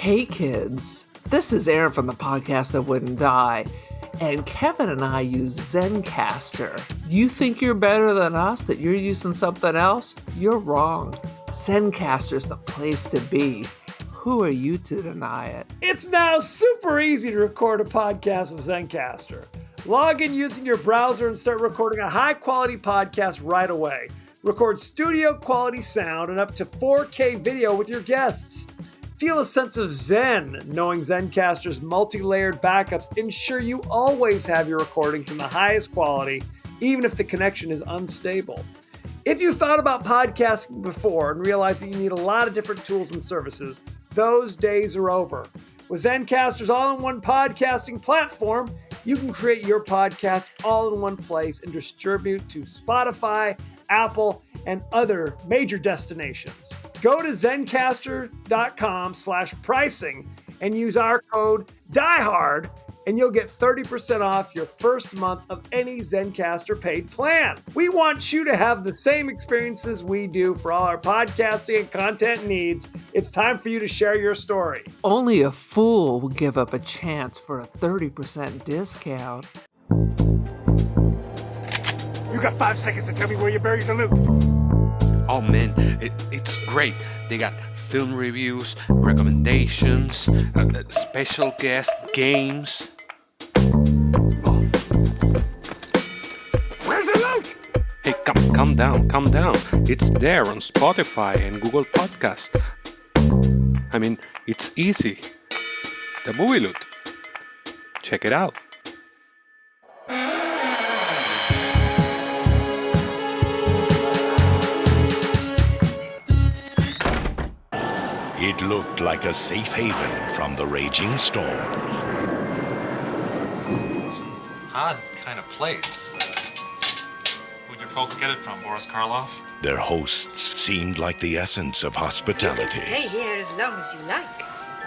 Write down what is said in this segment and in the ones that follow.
Hey kids, this is Aaron from the podcast that wouldn't die, and Kevin and I use Zencastr. You think you're better than us, that you're using something else? You're wrong. Zencastr's the place to be. Who are you to deny it? It's now super easy to record a podcast with Zencastr. Log in using your browser and start recording a high-quality podcast right away. Record studio-quality sound and up to 4K video with your guests. Feel a sense of zen knowing Zencastr's multi-layered backups ensure you always have your recordings in the highest quality, even if the connection is unstable. If you thought about podcasting before and realized that you need a lot of different tools and services, those days are over. With Zencastr's all-in-one podcasting platform, you can create your podcast all in one place and distribute to Spotify, Apple, and other major destinations. Go to zencastr.com/pricing and use our code DIEHARD and you'll get 30% off your first month of any Zencastr paid plan. We want you to have the same experiences we do for all our podcasting and content needs. It's time for you to share your story. Only a fool would give up a chance for a 30% discount. You got 5 seconds to tell me where you buried the loot. Oh man, it's great. They got film reviews, recommendations, special guest games. Where's the loot? Hey, calm down. It's there on Spotify and Google Podcast. I mean, it's easy. The Movie Loot. Check it out. It looked like a safe haven from the raging storm. It's an odd kind of place. Who'd your folks get it from, Boris Karloff? Their hosts seemed like the essence of hospitality. Stay here as long as you like.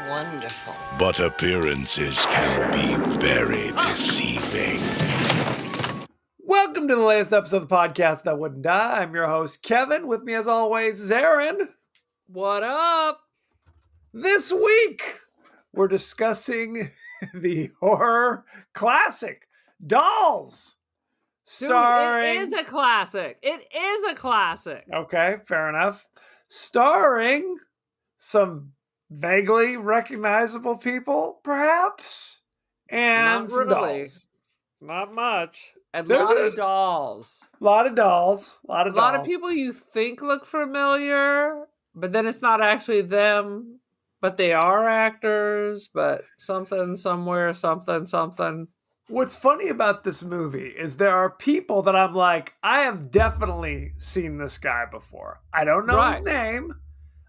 Wonderful. But appearances can be very deceiving. Welcome to the latest episode of the podcast that wouldn't die. I'm your host, Kevin. With me, as always, is Aaron. What up? This week, we're discussing the horror classic, Dolls. Starring... Dude, it is a classic. Okay, fair enough. Starring some vaguely recognizable people, perhaps, and Not some really. dolls. Not much. And a There's lot a- of dolls. A lot of dolls. A lot of people you think look familiar, but then it's not actually them. But they are actors, but something, somewhere, something. What's funny about this movie is there are people that I'm like, I have definitely seen this guy before. I don't know his name.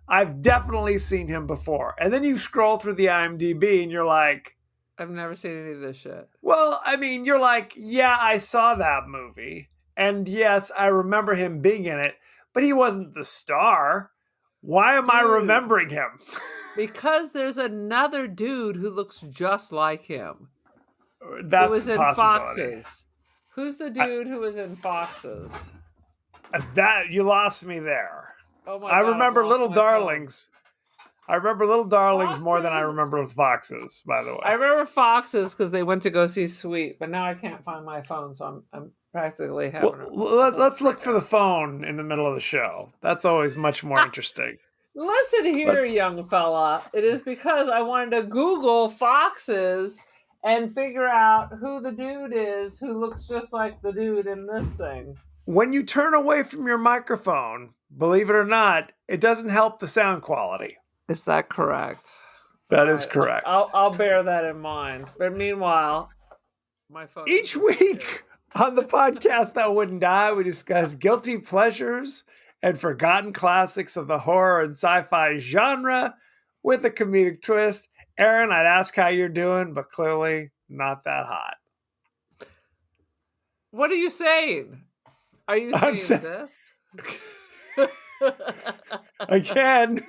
I've definitely seen him before. And then you scroll through the IMDb and you're like... I've never seen any of this shit. Well, I mean, you're like, yeah, I saw that movie. And yes, I remember him being in it, but he wasn't the star. Why am I remembering him? Because there's another dude who looks just like him. That's who was in possibility. Foxes. Who's the dude who was in Foxes? That you lost me there. Oh my I God, remember I've Little lost my phone. Darlings. I remember Little Darlings more than I Foxes? remember Foxes, by the way. I remember Foxes because they went to go see Sweet, but now I can't find my phone, so I'm practically having. Let's look for the phone in the middle of the show. That's always much more interesting. Listen here, young fella. It is because I wanted to Google Foxes and figure out who the dude is who looks just like the dude in this thing. When you turn away from your microphone, believe it or not, it doesn't help the sound quality. Is that correct? That is correct. I'll bear that in mind. But meanwhile, my phone. Each week on the podcast that wouldn't die, we discuss guilty pleasures and forgotten classics of the horror and sci-fi genre with a comedic twist. Aaron, I'd ask how you're doing, but clearly not that hot. What are you saying? Are you saying this? Again,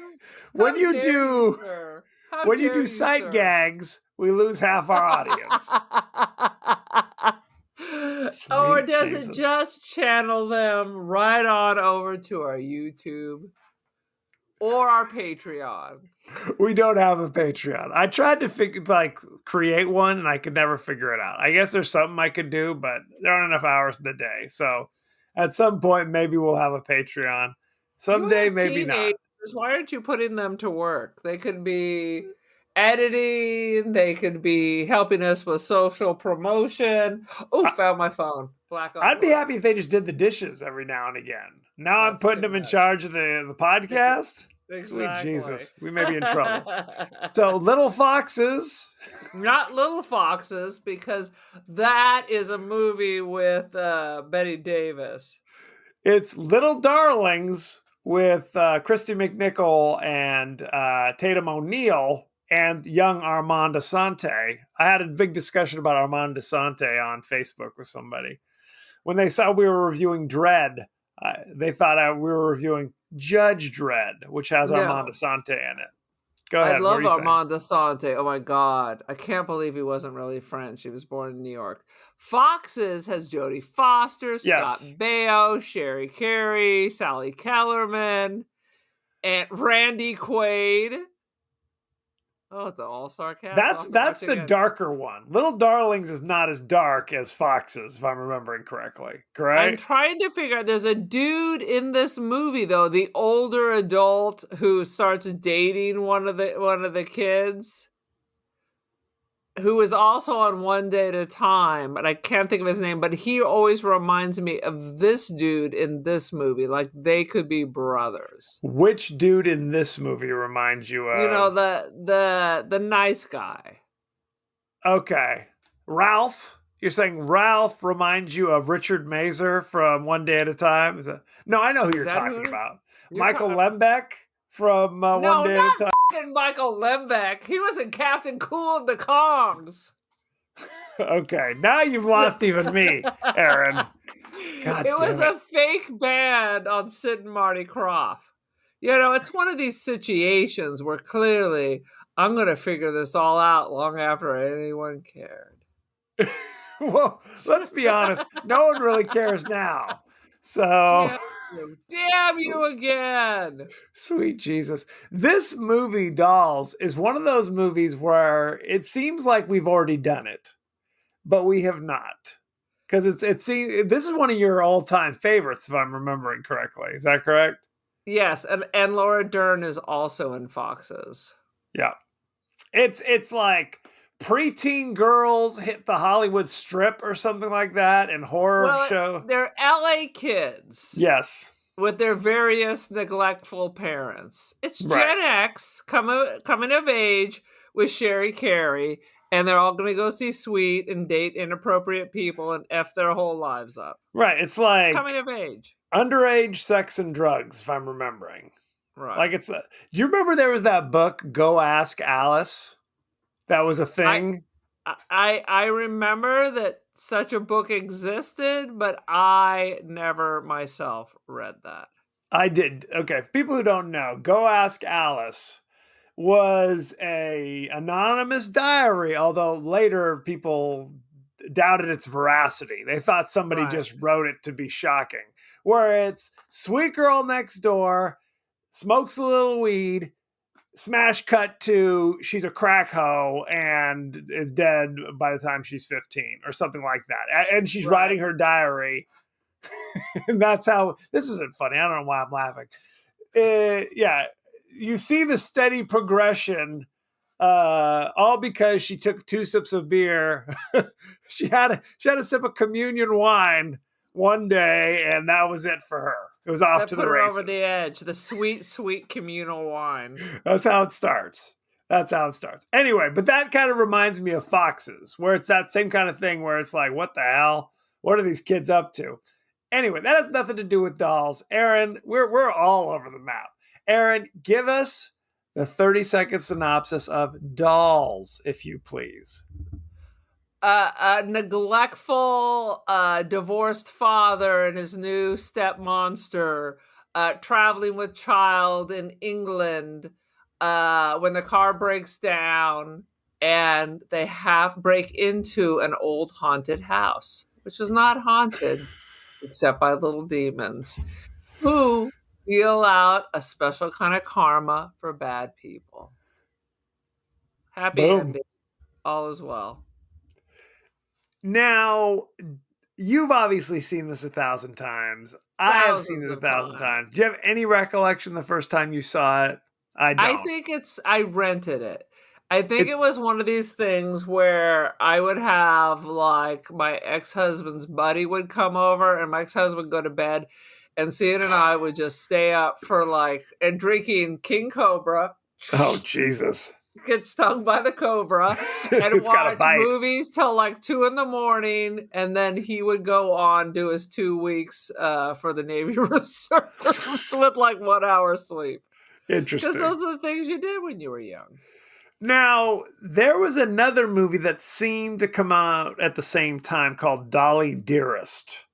when you do sir? when you do sight gags, we lose half our audience. Or Sweet does Jesus. it just channel them right on over to our YouTube? or our Patreon. We don't have a Patreon. I tried to create one and I could never figure it out. I guess there's something I could do, but there aren't enough hours in the day. So at some point, maybe we'll have a Patreon. Someday, maybe not. Why aren't you putting them to work? They could be editing. They could be helping us with social promotion. Oh, found my phone. I'd be happy if they just did the dishes every now and again. Now I'm putting them in charge of the podcast. Exactly. Sweet Jesus. We may be in trouble. So Little Foxes. Not Little Foxes, because that is a movie with Betty Davis. It's Little Darlings with Christy McNichol and Tatum O'Neal and young Armand Assante. I had a big discussion about Armand Assante on Facebook with somebody. When they saw we were reviewing Dredd, they thought we were reviewing Judge Dredd, which has Armand Assante in it. Go ahead. I love Armand Assante. Oh my God. I can't believe he wasn't really French. He was born in New York. Foxes has Jodie Foster, Scott Baio, Sherry Carey, Sally Kellerman, and Randy Quaid. Oh, it's an all-star cast. That's the darker one. Little Darlings is not as dark as Foxes, if I'm remembering correctly. Correct? I'm trying to figure out. There's a dude in this movie, though, the older adult who starts dating one of the kids, who is also on One Day at a Time, but I can't think of his name. But he always reminds me of this dude in this movie. Like they could be brothers. Which dude in this movie reminds you of? You know, the nice guy. Okay. Ralph? You're saying Ralph reminds you of Richard Mazer from One Day at a Time? No, I know who you're talking about. Michael Lembeck from One Day at a Time. Michael Lembeck. He was in Captain Cool and the Kongs. Okay, now you've lost even me, Aaron. God it was a fake band on Sid and Marty Krofft. You know, it's one of these situations where clearly I'm going to figure this all out long after anyone cared. Well, let's be honest. No one really cares now. So... Damn you again. Sweet Jesus. This movie, Dolls, is one of those movies where it seems like we've already done it, but we have not. Because this is one of your all-time favorites, if I'm remembering correctly. Is that correct? Yes, and Laura Dern is also in Foxes. Yeah. It's like preteen girls hit the Hollywood Strip or something like that, and horror show. They're LA kids. Yes. With their various neglectful parents. It's Gen X coming of age with Sherry Carey, and they're all going to go see Sweet and date inappropriate people and F their whole lives up. Right. It's like coming of age. Underage sex and drugs, if I'm remembering. Right. Like do you remember there was that book, Go Ask Alice? That was a thing. I remember that such a book existed, but I never myself read that. I did. Okay, for people who don't know, Go Ask Alice was a anonymous diary, although later people doubted its veracity. They thought somebody just wrote it to be shocking. Where it's sweet girl next door, smokes a little weed, smash cut to she's a crack hoe and is dead by the time she's 15 or something like that. And she's writing her diary. And that's how, this isn't funny. I don't know why I'm laughing. Yeah. You see the steady progression, all because she took 2 sips of beer. she had a sip of communion wine one day, and that was it for her. It was off to the races. Over the edge. The sweet, sweet communal wine. That's how it starts. Anyway, but that kind of reminds me of Foxes, where it's that same kind of thing where it's like, what the hell? What are these kids up to? Anyway, that has nothing to do with Dolls. Aaron, we're all over the map. Aaron, give us the 30-second synopsis of Dolls, if you please. A neglectful, divorced father and his new step monster traveling with child in England when the car breaks down and they break into an old haunted house, which was not haunted except by little demons who deal out a special kind of karma for bad people. Happy Boom. ending. All is well. Now, you've obviously seen this 1,000 times. I have seen Thousands it of 1,000 times. times. Do you have any recollection the first time you saw it? I don't. I think I rented it. I think it was one of these things where I would have like my ex-husband's buddy would come over and my ex-husband would go to bed and Cian and I would just stay up for like and drinking King Cobra. Oh, Jesus. Get stung by the cobra and It's got a watch bite. movies till like 2 a.m. and then he would go on do his 2 weeks for the Navy Reserves with like 1 hour sleep. Interesting. Because those are the things you did when you were young. Now, there was another movie that seemed to come out at the same time called Dolly Dearest,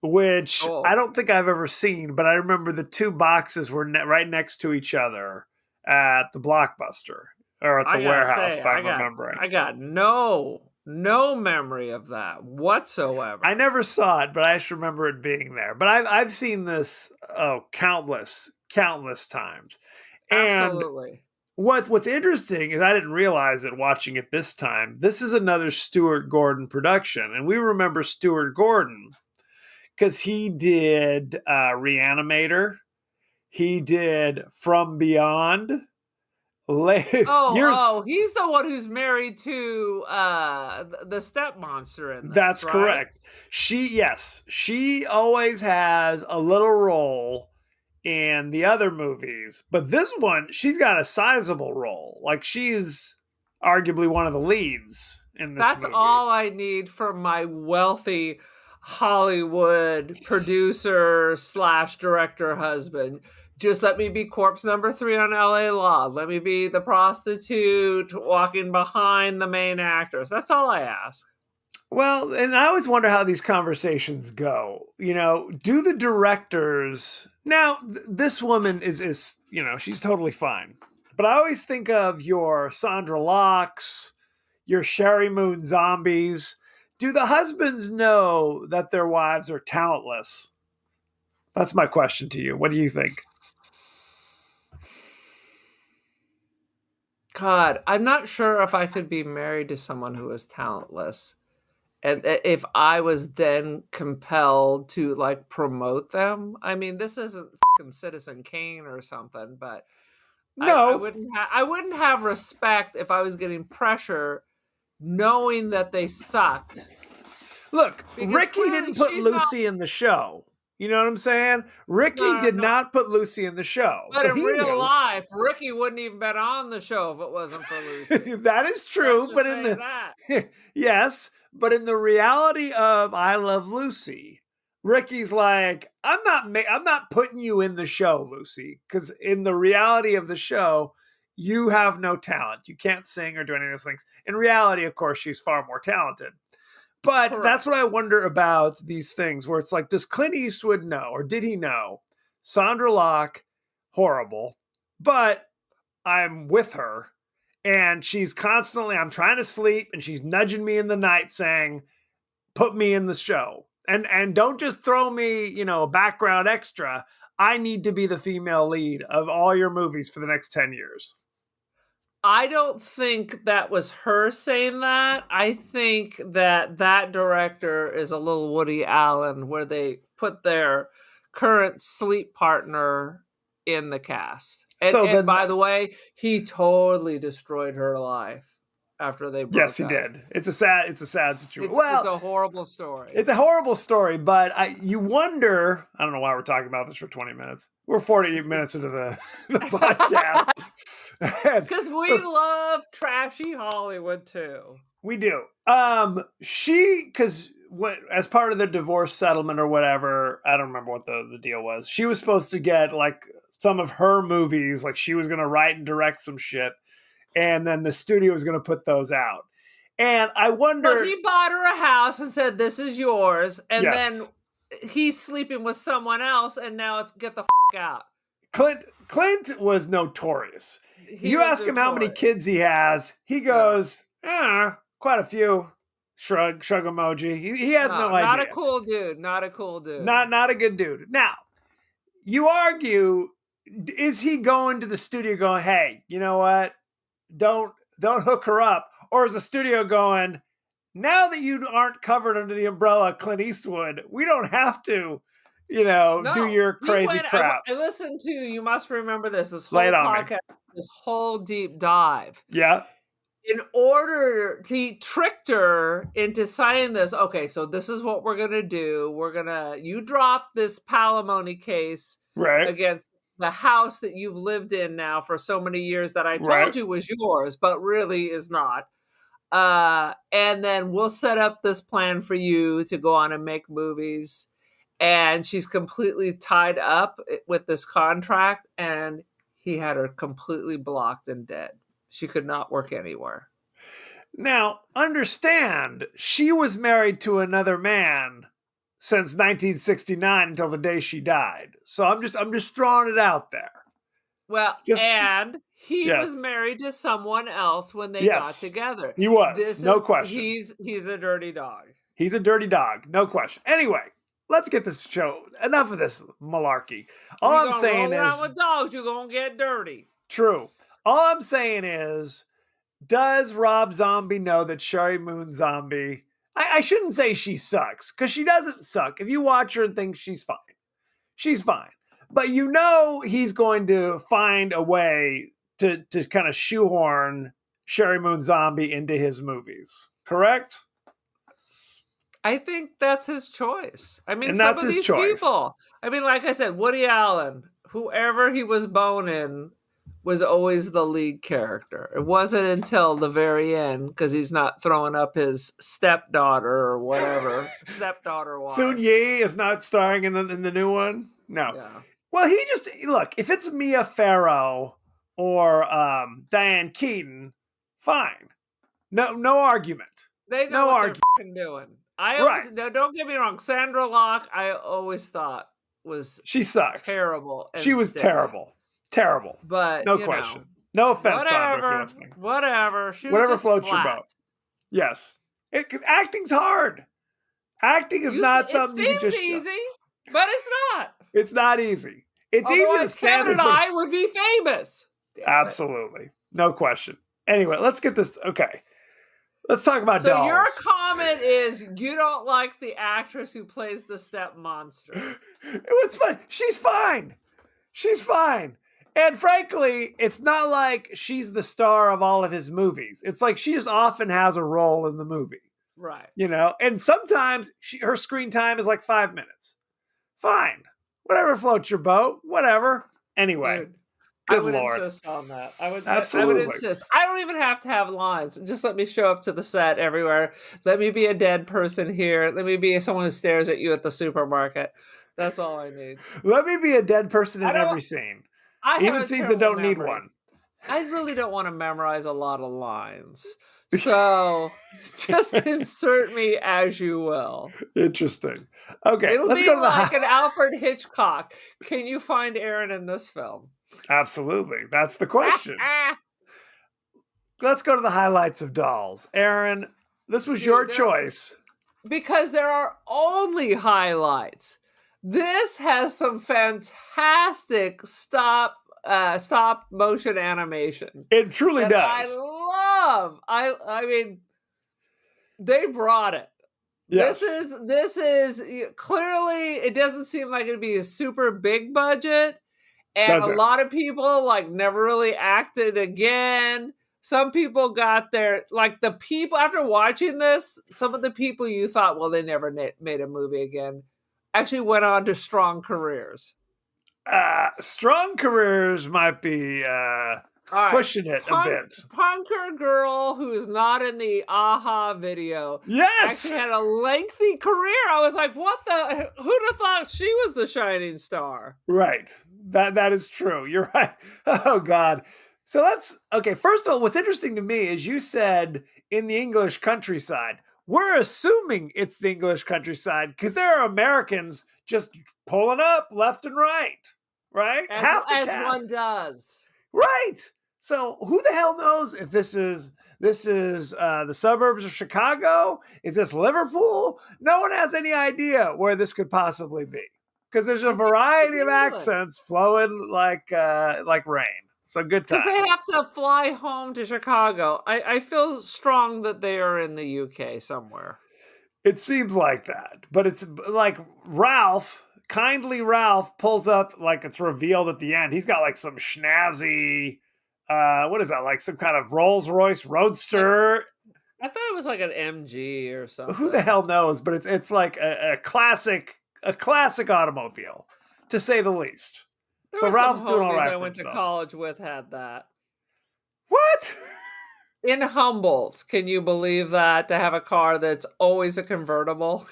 which I don't think I've ever seen, but I remember the two boxes were right next to each other at the Blockbuster or at the warehouse, if I'm remembering. I got no memory of that whatsoever. I never saw it, but I just remember it being there. But I've seen this countless times. Absolutely. And what's interesting is I didn't realize it watching it this time. This is another Stuart Gordon production, and we remember Stuart Gordon because he did Reanimator. He did From Beyond. He's the one who's married to the step monster in this, That's right? correct. She always has a little role in the other movies, but this one, she's got a sizable role. Like, she's arguably one of the leads in this That's movie. all I need from my wealthy Hollywood producer / director husband. Just let me be corpse number 3 on LA Law. Let me be the prostitute walking behind the main actress. That's all I ask. Well, and I always wonder how these conversations go. You know, do the directors... Now, this woman is, you know, she's totally fine. But I always think of your Sandra Locks, your Sherry Moon Zombies. Do the husbands know that their wives are talentless? That's my question to you. What do you think? God, I'm not sure if I could be married to someone who is talentless. And if I was then compelled to like promote them. I mean, this isn't fucking Citizen Kane or something, but no, I wouldn't have respect if I was getting pressure knowing that they sucked. Look, Ricky didn't put Lucy in the show. You know what I'm saying? Ricky did not put Lucy in the show. But so in real life, Ricky wouldn't even been on the show if it wasn't for Lucy. That is true, but in the yes, but in the reality of I Love Lucy, Ricky's like, I'm not putting you in the show, Lucy, because in the reality of the show, you have no talent. You can't sing or do any of those things. In reality, of course, she's far more talented. But Correct. That's what I wonder about these things where it's like, does Clint Eastwood know, or did he know? Sandra Locke, horrible, but I'm with her and she's constantly, I'm trying to sleep and she's nudging me in the night saying, put me in the show. And don't just throw me, you know, a background extra. I need to be the female lead of all your movies for the next 10 years. I don't think that was her saying that. I think that director is a little Woody Allen where they put their current sleep partner in the cast. And by the way, he totally destroyed her life after they broke up. Yes, he did. It's a sad situation. It's a horrible story. It's a horrible story, but you wonder, I don't know why we're talking about this for 20 minutes. We're 40 minutes into the podcast. Because we love trashy Hollywood too. We do. Because as part of the divorce settlement or whatever, I don't remember what the deal was. She was supposed to get like some of her movies, like she was going to write and direct some shit. And then the studio was going to put those out. And I wonder... But he bought her a house and said, this is yours. And then he's sleeping with someone else. And now it's get the f*** out. Clint was notorious. You ask him how many kids he has. He goes, quite a few. Shrug emoji. He has no idea. Not a cool dude. Not a cool dude. Not a good dude. Now, you argue, is he going to the studio going, hey, you know what? Don't hook her up? Or is the studio going, now that you aren't covered under the umbrella of Clint Eastwood, we don't have to, do your crazy crap. I listened to, you must remember this whole Lay it on me. podcast, this whole deep dive. Yeah. In order, he tricked her into signing this. Okay, so this is what we're going to do. You drop this palimony case Right. against the house that you've lived in now for so many years that I told Right. you was yours, but really is not. And then we'll set up this plan for you to go on and make movies. And she's completely tied up with this contract, and he had her completely blocked and dead. She could not work anywhere. Now, understand, she was married to another man since 1969 until the day she died. So I'm just throwing it out there. Well, and he Yes. was married to someone else when they Yes. got together. He was, no question. He's a dirty dog. He's a dirty dog, no question. Anyway, let's get this show. Enough of this malarkey. All I'm saying roll is, around with dogs, you're gonna get dirty. true. All I'm saying is, does Rob Zombie know that Sherry Moon Zombie? I shouldn't say she sucks, because she doesn't suck. If you watch her and think she's fine, she's fine. But he's going to find a way to kind of shoehorn Sherry Moon Zombie into his movies. Correct? I think that's his choice. I mean, And some that's of his these choice. people. I mean, like I said, Woody Allen, whoever he was boning, was always the lead character. It wasn't until the very end, because he's not throwing up his stepdaughter or whatever. Stepdaughter wife. Soon Yi is not starring in the new one. No. Yeah. Well, he just look. If it's Mia Farrow or Diane Keaton, fine. No argument. They know what they're fucking doing. Now, don't get me wrong. Sandra Locke, I always thought she sucks. Terrible. She was terrible. Terrible. But no question. No offense, Sandra, if you're listening. Whatever. Whatever floats your boat. Yes. Acting's hard. Acting is not something you just easy, but it's not. It's not easy. It's Otherwise, easy to stand. Kevin and I would be famous. Absolutely. No question. Anyway, let's get this. Okay. Let's talk about dolls. So your comment is you don't like the actress who plays the step monster. It's fine. She's fine. She's fine. And frankly, it's not like she's the star of all of his movies. It's like she just often has a role in the movie. Right. And sometimes her screen time is like 5 minutes. Fine. Whatever floats your boat. Whatever. Anyway. Dude, good I would Lord. insist on that. I would Absolutely. I don't even have to have lines. Just let me show up to the set everywhere. Let me be a dead person here. Let me be someone who stares at you at the supermarket. That's all I need. Let me be a dead person in every scene. Even scenes that don't need one. I really don't want to memorize a lot of lines. So just insert me as you will. Interesting. Okay, let's go to like an Alfred Hitchcock. Can you find Aaron in this film? Absolutely. That's the question. Let's go to the highlights of Dolls. Aaron, this was your choice. Because there are only highlights. This has some fantastic stop motion animation. It truly does. I mean, they brought it. Yes. This is clearly, it doesn't seem like it'd be a super big budget. And a lot of people never really acted again. Some people got their, the people, after watching this, some of the people you thought, well, they never made a movie again, actually went on to strong careers. Strong careers might be pushing it a bit. Punker girl who's not in the Aha video. Yes! Actually had a lengthy career. I was like, who'd have thought she was the shining star? Right. That is true. You're right. Oh, God. So okay. First of all, what's interesting to me is you said in the English countryside. We're assuming it's the English countryside because there are Americans just pulling up left and right, right? As one does. Right. So who the hell knows if this is the suburbs of Chicago? Is this Liverpool? No one has any idea where this could possibly be because there's a variety of New Zealand. accents flowing like rain. So good time. Because they have to fly home to Chicago. I feel strong that they are in the UK somewhere. It seems like that, but it's like kindly Ralph pulls up, like it's revealed at the end. He's got like some schnazzy, what is that? Like some kind of Rolls Royce Roadster. I thought it was like an MG or something. Who the hell knows? But it's like a classic automobile, to say the least. There So were some Ralph's doing all homies right I for went himself. to college with had that. What? In Humboldt, can you believe that? To have a car that's always a convertible?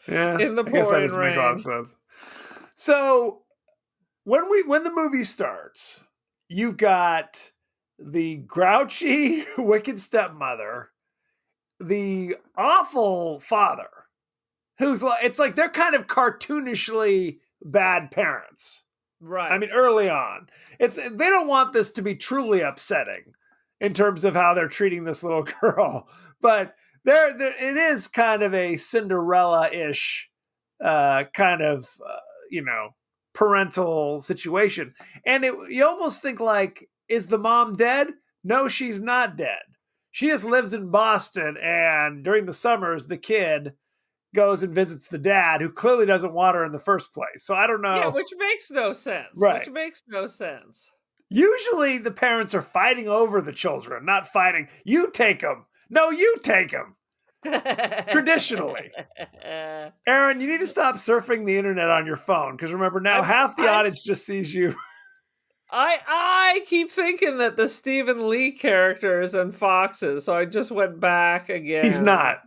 Yeah, In the I guess that pouring doesn't make a lot of rain. sense. So when the movie starts, you've got the grouchy, wicked stepmother, the awful father, who's like, it's like they're kind of cartoonishly bad parents. Right. I mean, early on, they don't want this to be truly upsetting in terms of how they're treating this little girl, but it is kind of a Cinderella-ish kind of parental situation, and you almost think like, is the mom dead? No, she's not dead. She just lives in Boston, and during the summers, the kid goes and visits the dad, who clearly doesn't want her in the first place. So I don't know. Yeah, which makes no sense. Right. Which makes no sense. Usually the parents are fighting over the children, not fighting. You take them. No, you take them. Traditionally. Aaron, you need to stop surfing the internet on your phone, because remember now half the audience just sees you. I keep thinking that the Stephen Lee character is in Foxes, so I just went back again. He's not.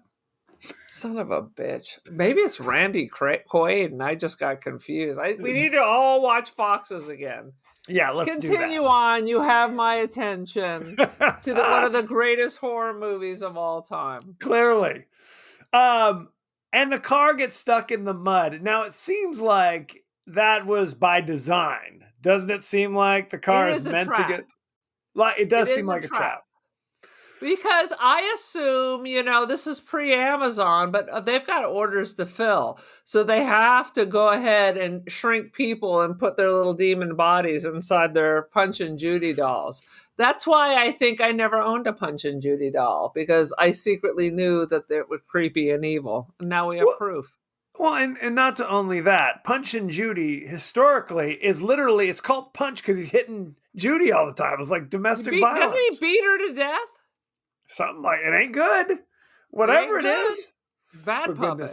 Son of a bitch. Maybe it's Randy Quaid, and I just got confused. We need to all watch Foxes again. Yeah, let's continue on. You have my attention to one of the greatest horror movies of all time. Clearly. And the car gets stuck in the mud. Now, it seems like that was by design. Doesn't it seem like the car is meant to get... Like, it does seem like a trap. Because I assume, this is pre-Amazon, but they've got orders to fill. So they have to go ahead and shrink people and put their little demon bodies inside their Punch and Judy dolls. That's why I think I never owned a Punch and Judy doll, because I secretly knew that they were creepy and evil. And now we have proof. Well, and not to only that, Punch and Judy historically is literally, it's called Punch because he's hitting Judy all the time. It's like domestic violence. Doesn't he beat her to death? Something like, it ain't good. Whatever it is. Bad puppet.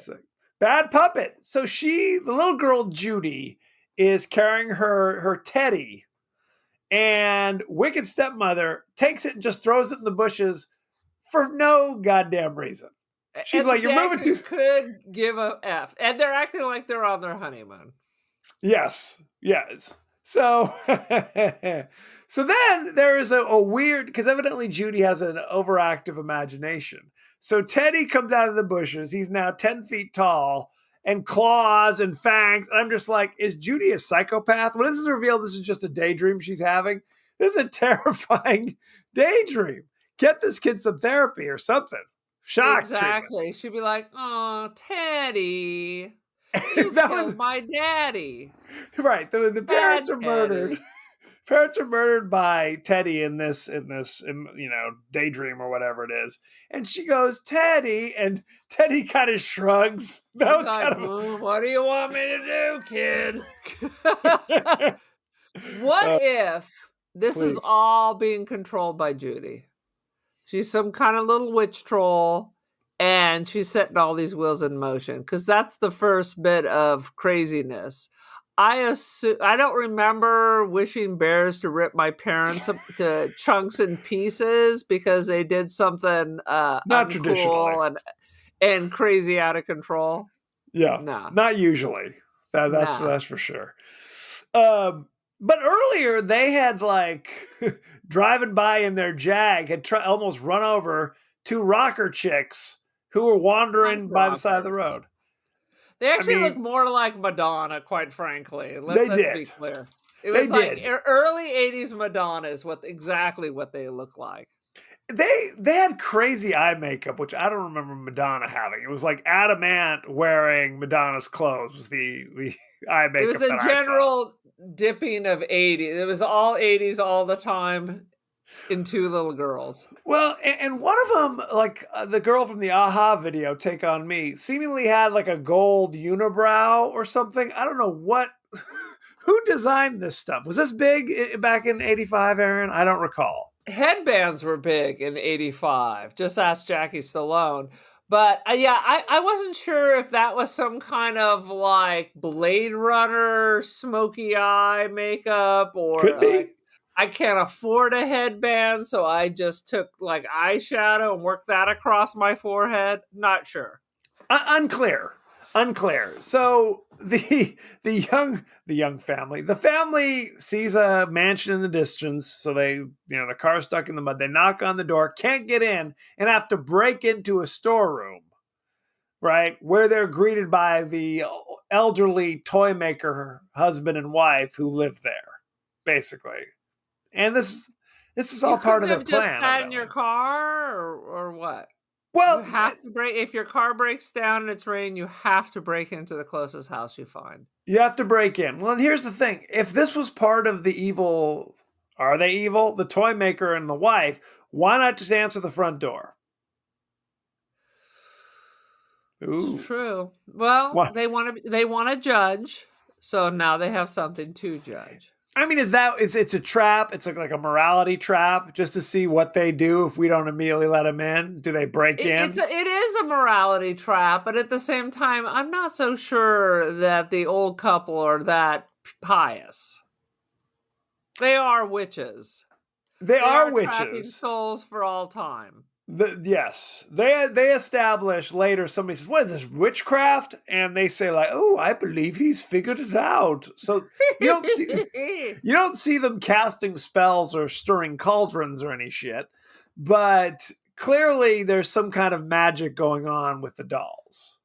Bad puppet. So the little girl Judy, is carrying her teddy, and wicked stepmother takes it and just throws it in the bushes for no goddamn reason. She's like, you're moving too... Could give a F. And they're acting like they're on their honeymoon. Yes. So, so then there is a weird, because evidently Judy has an overactive imagination. So Teddy comes out of the bushes. He's now 10 feet tall, and claws and fangs. And I'm just like, is Judy a psychopath? When this is revealed, this is just a daydream she's having. This is a terrifying daydream. Get this kid some therapy or something. Shock Exactly. treatment. She'd be like, oh, Teddy. You killed my daddy. Right. The parents are Teddy. murdered. Parents are murdered by Teddy in this, daydream or whatever it is. And she goes, Teddy, and Teddy kind of shrugs. That was kind of... What do you want me to do, kid? What if this is all being controlled by Judy? She's some kind of little witch troll, and she's setting all these wheels in motion, because that's the first bit of craziness. I don't remember wishing bears to rip my parents up to chunks and pieces because they did something not traditionally and crazy out of control. Yeah, no, not usually. That's for sure. But earlier they had driving by in their Jag had almost run over two rocker chicks who were wandering by the side of the road. They actually look more like Madonna, quite frankly. Let's be clear. It was early 80s Madonna is exactly what they look like. They had crazy eye makeup, which I don't remember Madonna having. It was like Adam Ant wearing Madonna's clothes was the eye makeup. It was a that I saw. general dipping of 80s. It was all 80s all the time in two little girls. Well, and one of them, like the girl from the Aha video, Take On Me, seemingly had like a gold unibrow or something. I don't know what. Who designed this stuff? Was this big back in 85, Aaron? I don't recall. Headbands were big in 85. Just ask Jackie Stallone. But yeah, I wasn't sure if that was some kind of like Blade Runner smoky eye makeup or Could be. like, I can't afford a headband, so I just took like eyeshadow and worked that across my forehead. Not sure. Unclear. So the family sees a mansion in the distance. So they, the car's stuck in the mud. They knock on the door, can't get in, and have to break into a storeroom, right? Where they're greeted by the elderly toy maker husband and wife who live there, basically. And this is all part of the plan. Just sat in your car or what? Well, you have to break. If your car breaks down and it's raining, you have to break into the closest house you find. You have to break in. Well, and here's the thing. If this was part of the evil, are they evil? The toy maker and the wife, why not just answer the front door? Ooh. It's true. Well, What? they want to judge, so now they have something to judge. I mean, it's a trap. It's like a morality trap just to see what they do if we don't immediately let them in. Do they break in? It is a morality trap, but at the same time, I'm not so sure that the old couple are that pious. They are witches. They are trapping witches. souls for all time. Yes, they establish later. Somebody says, "What is this witchcraft?" And they say, "Like, oh, I believe he's figured it out." So you don't see them casting spells or stirring cauldrons or any shit, but clearly there's some kind of magic going on with the dolls.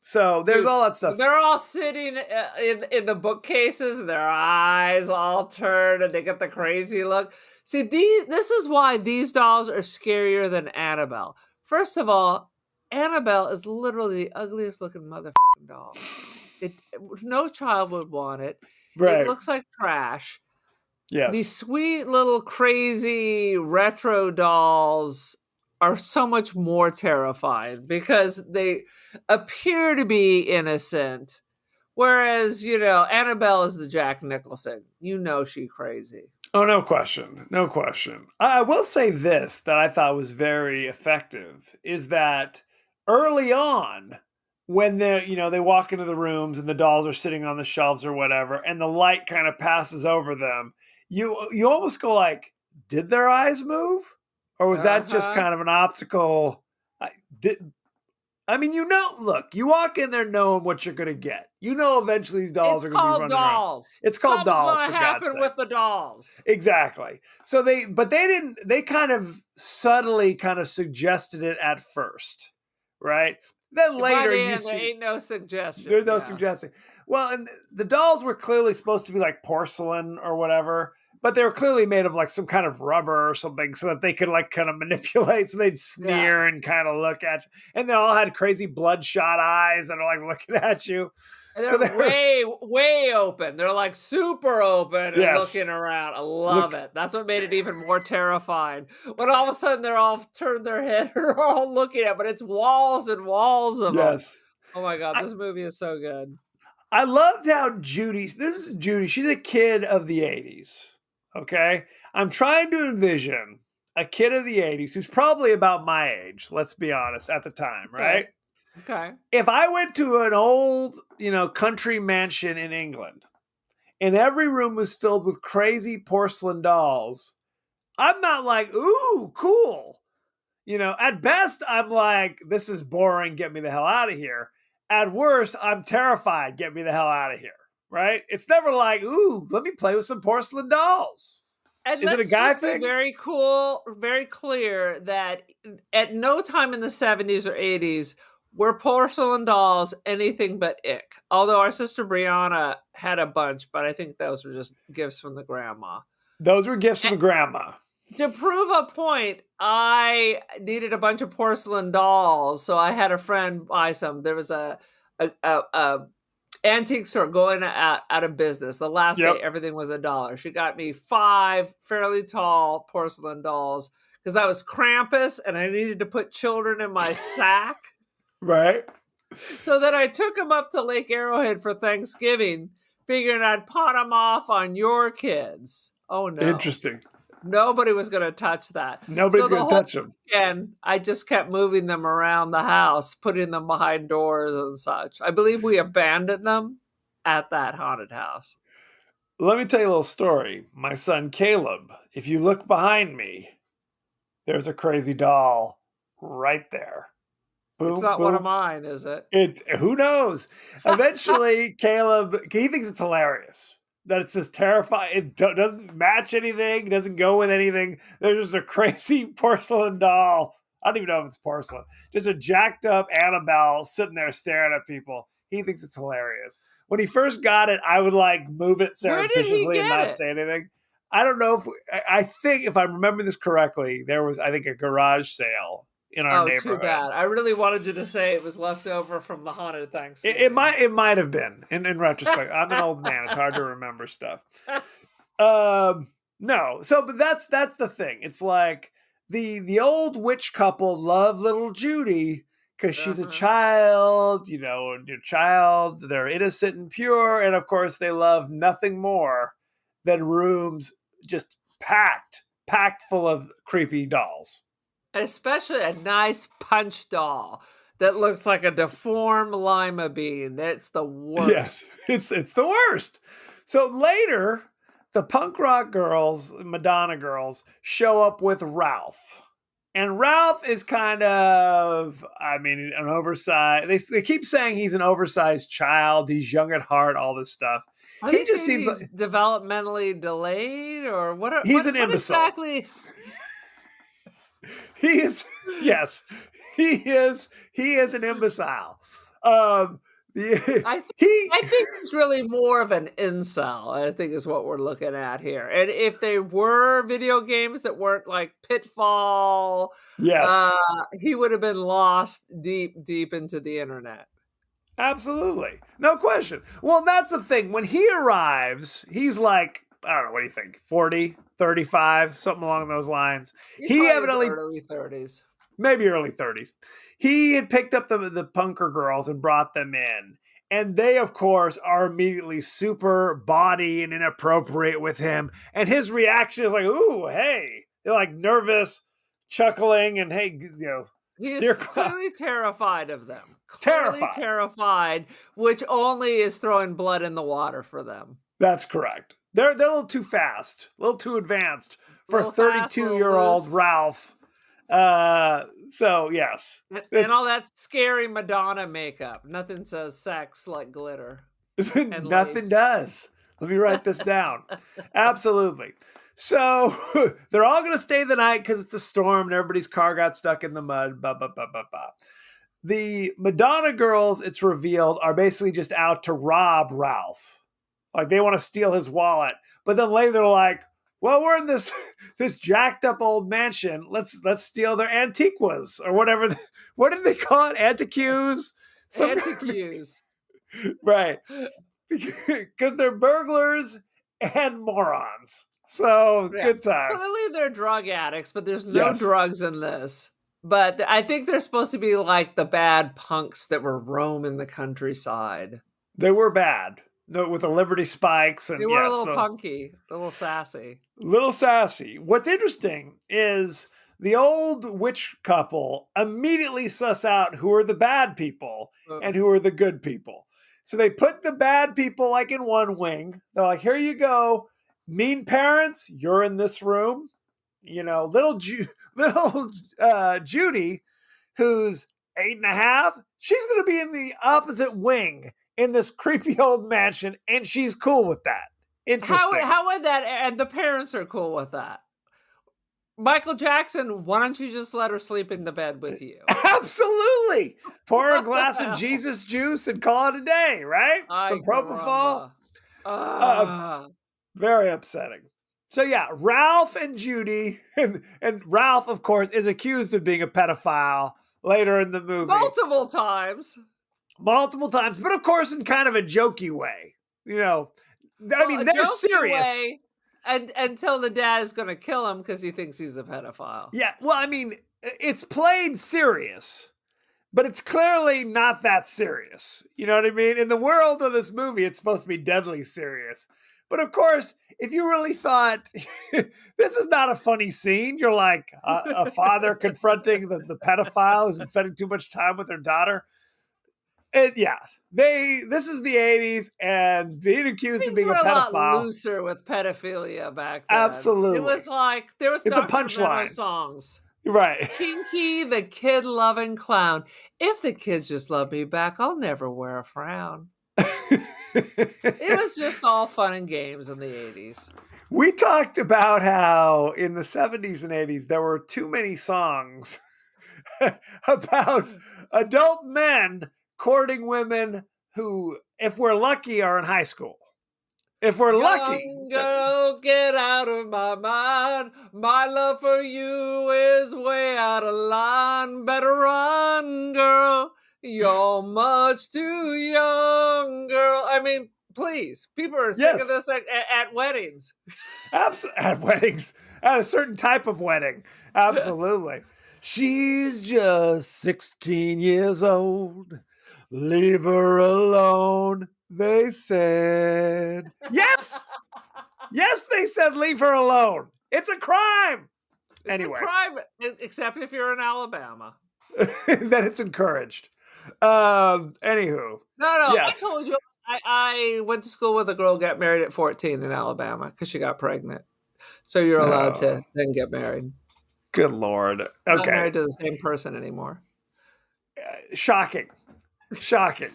So there's all that stuff. They're all sitting in the bookcases, and their eyes all turned, and they get the crazy look. See, this is why these dolls are scarier than Annabelle. First of all, Annabelle is literally the ugliest looking motherfucking doll. No child would want it. Right. It looks like trash. Yes. These sweet little crazy retro dolls are so much more terrifying because they appear to be innocent. Whereas, Annabelle is the Jack Nicholson. She crazy. Oh, no question. No question. I will say this that I thought was very effective is that early on, when they walk into the rooms and the dolls are sitting on the shelves or whatever, and the light kind of passes over them, you almost go like, did their eyes move? Or was that just kind of an optical? Look, you walk in there knowing what you're going to get. Eventually these dolls are going to be running around. It's called dolls. Something's going to happen with the dolls. Exactly. So they kind of subtly kind of suggested it at first, right? Then later there ain't no suggestion. There's no suggesting. Well, and the dolls were clearly supposed to be like porcelain or whatever, but they were clearly made of like some kind of rubber or something so that they could like kind of manipulate. So they'd sneer and kind of look at you. And they all had crazy bloodshot eyes that are like looking at you. And they're way open. They're like super open and looking around. I love it. That's what made it even more terrifying. When all of a sudden they're all turned their head and are all looking at, but it's walls and walls of them. Oh my God, this movie is so good. I loved how this is Judy. She's a kid of the 80s. Okay. I'm trying to envision a kid of the 80s who's probably about my age, let's be honest, at the time, right? Okay. If I went to an old, country mansion in England and every room was filled with crazy porcelain dolls, I'm not like, ooh, cool. At best, I'm like, this is boring. Get me the hell out of here. At worst, I'm terrified. Get me the hell out of here. Right? It's never like, ooh, let me play with some porcelain dolls. And is it a guy thing? Very cool, very clear that at no time in the 70s or 80s were porcelain dolls anything but ick. Although our sister Brianna had a bunch, but I think those were just gifts from the grandma. Those were gifts from the grandma. To prove a point, I needed a bunch of porcelain dolls, so I had a friend buy some. There was a antique store going out of business. The last day, everything was $1. She got me 5 fairly tall porcelain dolls because I was Krampus and I needed to put children in my sack. Right. So then I took them up to Lake Arrowhead for Thanksgiving, figuring I'd pot them off on your kids. Oh, no. Interesting. Nobody was going to touch that. Nobody's going to touch them. And I just kept moving them around the house, putting them behind doors and such. I believe we abandoned them at that haunted house. Let me tell you a little story. My son Caleb, if you look behind me, there's a crazy doll right there. Boom, it's not boom. one of mine, is it? Who knows? Eventually, Caleb, he thinks it's hilarious. That it's just terrifying. It doesn't match anything. It doesn't go with anything. There's just a crazy porcelain doll. I don't even know if it's porcelain. Just a jacked up Annabelle sitting there staring at people. He thinks it's hilarious. When he first got it, I would like move it surreptitiously and not say anything. I don't know I think if I'm remembering this correctly, there was, I think, a garage sale in our neighborhood. Too bad. I really wanted you to say it was left over from the haunted Thanksgiving. It might have been in retrospect. I'm an old man. It's hard to remember stuff. No. So, but that's the thing. It's like the old witch couple love little Judy because she's a child, they're innocent and pure. And of course they love nothing more than rooms just packed full of creepy dolls. And especially a nice punch doll that looks like a deformed lima bean. That's the worst. Yes, it's the worst. So later, the punk rock girls, Madonna girls, show up with Ralph. And Ralph is kind of, an oversized. They keep saying he's an oversized child. He's young at heart, all this stuff. He just seems like developmentally delayed, or what? He's an imbecile. Exactly. He is, yes, he is an imbecile. I think he's really more of an incel, I think is what we're looking at here. And if they were video games that weren't like Pitfall, yes, he would have been lost deep into the internet. Absolutely. No question. Well, that's the thing. When he arrives, he's like, I don't know, what do you think? 40, 35, something along those lines. He evidently early 30s. Maybe early 30s. He had picked up the punker girls and brought them in. And they, of course, are immediately super bawdy and inappropriate with him. And his reaction is like, ooh, hey. They're like nervous, chuckling, and hey, He's clearly terrified of them. Terrified, which only is throwing blood in the water for them. That's correct. They're a little too fast, a little too advanced for 32-year-old Ralph. So, yes. And all that scary Madonna makeup. Nothing says sex like glitter. Nothing does. Let me write this down. Absolutely. So, they're all going to stay the night because it's a storm and everybody's car got stuck in the mud. The Madonna girls, it's revealed, are basically just out to rob Ralph. Like, they want to steal his wallet. But then later they're like, well, we're in this jacked up old mansion. Let's steal their antiquities or whatever. What did they call it? Antiques? Antiques. Right. Because they're burglars and morons. So, good times. Clearly they're drug addicts, but there's no drugs in this. But I think they're supposed to be like the bad punks that were roaming the countryside. They were bad. With the Liberty spikes. And they were a little punky, a little sassy. Little sassy. What's interesting is the old witch couple immediately suss out who are the bad people and who are the good people. So they put the bad people like in one wing. They're like, here you go. Mean parents, you're in this room. Little Judy, who's 8.5, she's going to be in the opposite wing in this creepy old mansion, and she's cool with that. Interesting. How would that? And the parents are cool with that. Michael Jackson, why don't you just let her sleep in the bed with you? Absolutely. Pour her a glass of Jesus juice and call it a day, right? Some propofol. Ah. Very upsetting. So yeah, Ralph and Judy, and Ralph, of course, is accused of being a pedophile later in the movie. Multiple times. Multiple times, but of course in kind of a jokey way. You know, I mean, A they're jokey serious. way, and until the dad is going to kill him because he thinks he's a pedophile. Yeah, well, I mean, it's played serious, but it's clearly not that serious. You know what I mean? In the world of this movie, it's supposed to be deadly serious. But of course, if you really thought this is not a funny scene, you're like a father confronting the pedophile who's been spending too much time with their daughter. This is the 80s, and being accused of being a Things were a lot pedophile. looser with pedophilia back then. Absolutely. It was like, there was It's a Dr. Menno punchline. songs. Right. Kinky, the kid-loving clown. If the kids just love me back, I'll never wear a frown. It was just all fun and games in the 80s. We talked about how in the 70s and 80s there were too many songs about adult men courting women who, if we're lucky, are in high school. If we're lucky. Young girl, get out of my mind. My love for you is way out of line. Better run, girl. You're much too young, girl. I mean, please. People are singing this at weddings. At weddings. At a certain type of wedding. Absolutely. She's just 16 years old. Leave her alone, they said. Yes! Yes, they said leave her alone. It's a crime. It's a crime, except if you're in Alabama. Then it's encouraged. Anywho. No, yes. I told you I went to school with a girl, got married at 14 in Alabama because she got pregnant. So you're allowed to then get married. Good Lord. Okay. Not married to the same person anymore. Shocking. Shocking.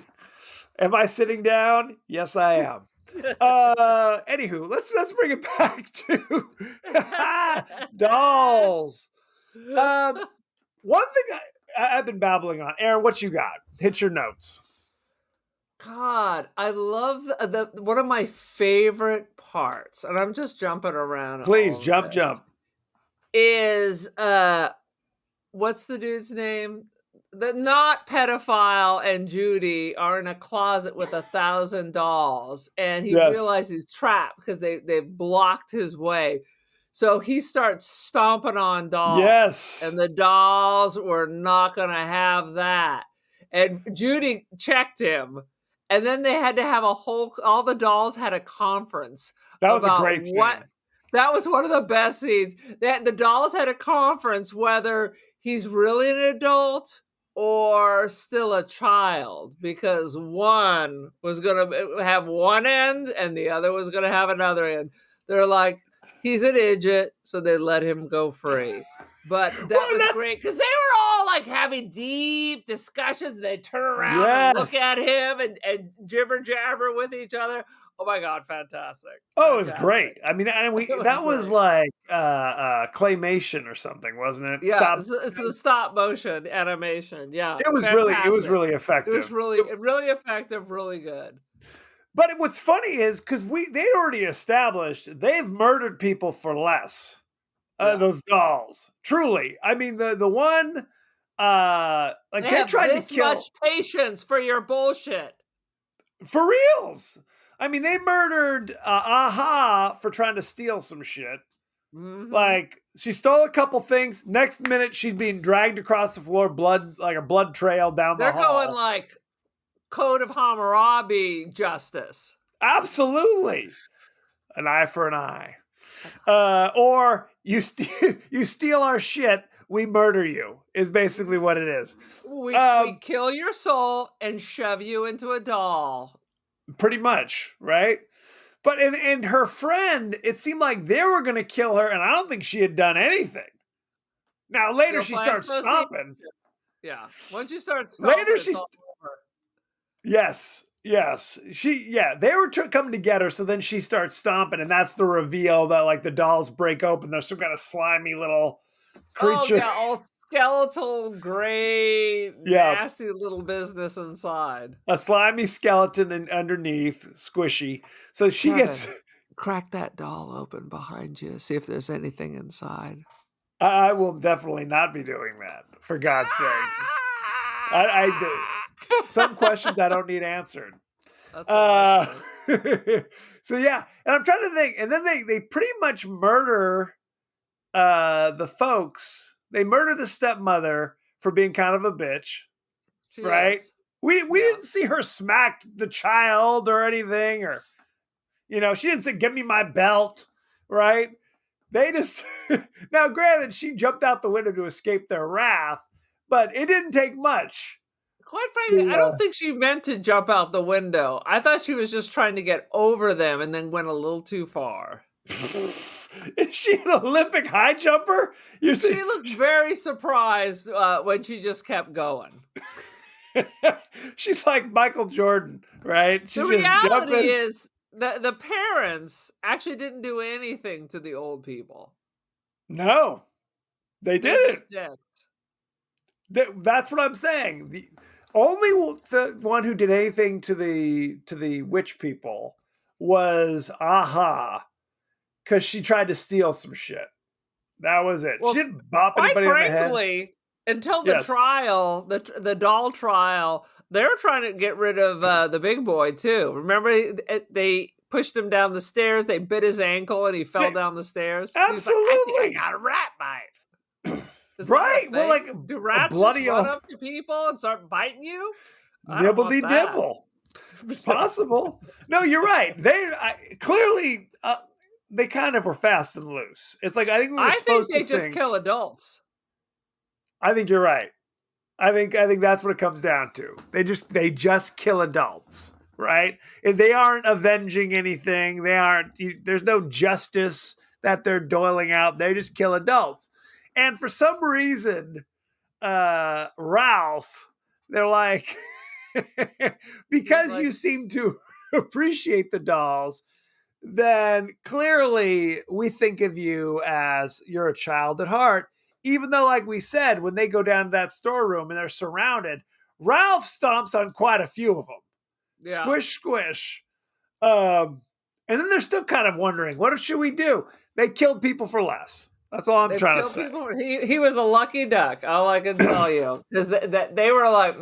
Am I sitting down? Yes, I am. Anywho, let's bring it back to dolls. One thing I've been babbling on. Aaron, what you got? Hit your notes. God, I love the one of my favorite parts, and I'm just jumping around. Please jump. Is what's the dude's name? The not pedophile and Judy are in a closet with 1,000 dolls, and he realizes he's trapped because they've blocked his way. So he starts stomping on dolls. Yes. And the dolls were not going to have that. And Judy checked him. And then they had to have all the dolls had a conference. That was a great scene. That was one of the best scenes. The dolls had a conference whether he's really an adult or still a child, because one was going to have one end and the other was going to have another end. They're like, he's an idiot, so they let him go free. But that was great because they were all like having deep discussions. They turn around and look at him and jibber jabber with each other. Oh my God, fantastic. Oh, it was great. I mean, that was like claymation or something, wasn't it? Yeah, it's the stop motion animation. Yeah. It was really effective. It was really effective, really good. But what's funny is because they already established they've murdered people for less. Those dolls, truly. I mean, the one, they tried to kill. Much patience for your bullshit. For reals. I mean, they murdered Aha for trying to steal some shit. Mm-hmm. Like, she stole a couple things. Next minute, she's being dragged across the floor, like a blood trail down the hall. They're going like Code of Hammurabi justice. Absolutely. An eye for an eye. Or you steal our shit, we murder you, is basically what it is. We kill your soul and shove you into a doll. Pretty much, right? But and her friend, it seemed like they were going to kill her, and I don't think she had done anything. Now, later she starts stomping. Yeah. Once you start stomping, later it's all over. Yes. They were coming to get her, so then she starts stomping, and that's the reveal that like the dolls break open. There's some kind of slimy little creature. Oh, yeah, all skeletal, gray, nasty little business inside. A slimy skeleton underneath, squishy. So she gets Crack that doll open behind you. See if there's anything inside. I will definitely not be doing that, for God's sakes. Some questions I don't need answered. That's what So yeah, and I'm trying to think, and then they pretty much murder the folks. They murder the stepmother for being kind of a bitch, right? We didn't see her smack the child or anything, or she didn't say, "Give me my belt," right? They just now, granted, she jumped out the window to escape their wrath, but it didn't take much. Quite frankly, I don't think she meant to jump out the window. I thought she was just trying to get over them and then went a little too far. Is she an Olympic high jumper? She looked very surprised when she just kept going. She's like Michael Jordan, right? The reality is the parents actually didn't do anything to the old people. No, they didn't. Just That's what I'm saying. The only one who did anything to the witch people was Aha, because she tried to steal some shit. That was it. Well, she didn't bop anybody on the head. Until the trial, the doll trial, they were trying to get rid of the big boy too. Remember, they pushed him down the stairs. They bit his ankle, and he fell down the stairs. Absolutely, I think I got a rat bite. Right? Well, like, do rats just run up to people and start biting you? Nibbledy nibble. It's possible. No, you're right. Clearly they kind of were fast and loose. It's like I think they just kill adults. I think you're right. I think that's what it comes down to. They just kill adults, right? And they aren't avenging anything. There's no justice that they're doling out. They just kill adults. And for some reason, Ralph, they're like, because you seem to appreciate the dolls, then clearly we think of you as you're a child at heart. Even though, like we said, when they go down to that storeroom and they're surrounded, Ralph stomps on quite a few of them. Yeah. Squish, squish. And then they're still kind of wondering, what should we do? They killed people for less. That's all I'm trying to say. He was a lucky duck, all I can tell you. Because they were like,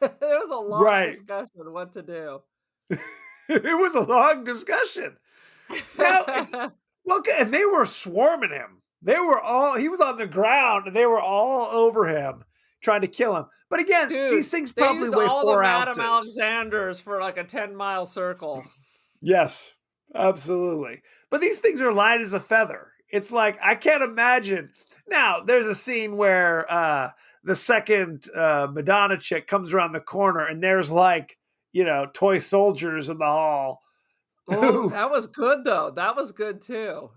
There was a long discussion on what to do. It was a long discussion. Now, and they were swarming him. He was on the ground and they were all over him trying to kill him. But again, these things probably weigh 4 ounces. Madame Alexander's for like a 10-mile circle. Yes, absolutely. But these things are light as a feather. It's like, I can't imagine. Now, there's a scene where the second Madonna chick comes around the corner and there's like, toy soldiers in the hall. Oh, that was good though. That was good too.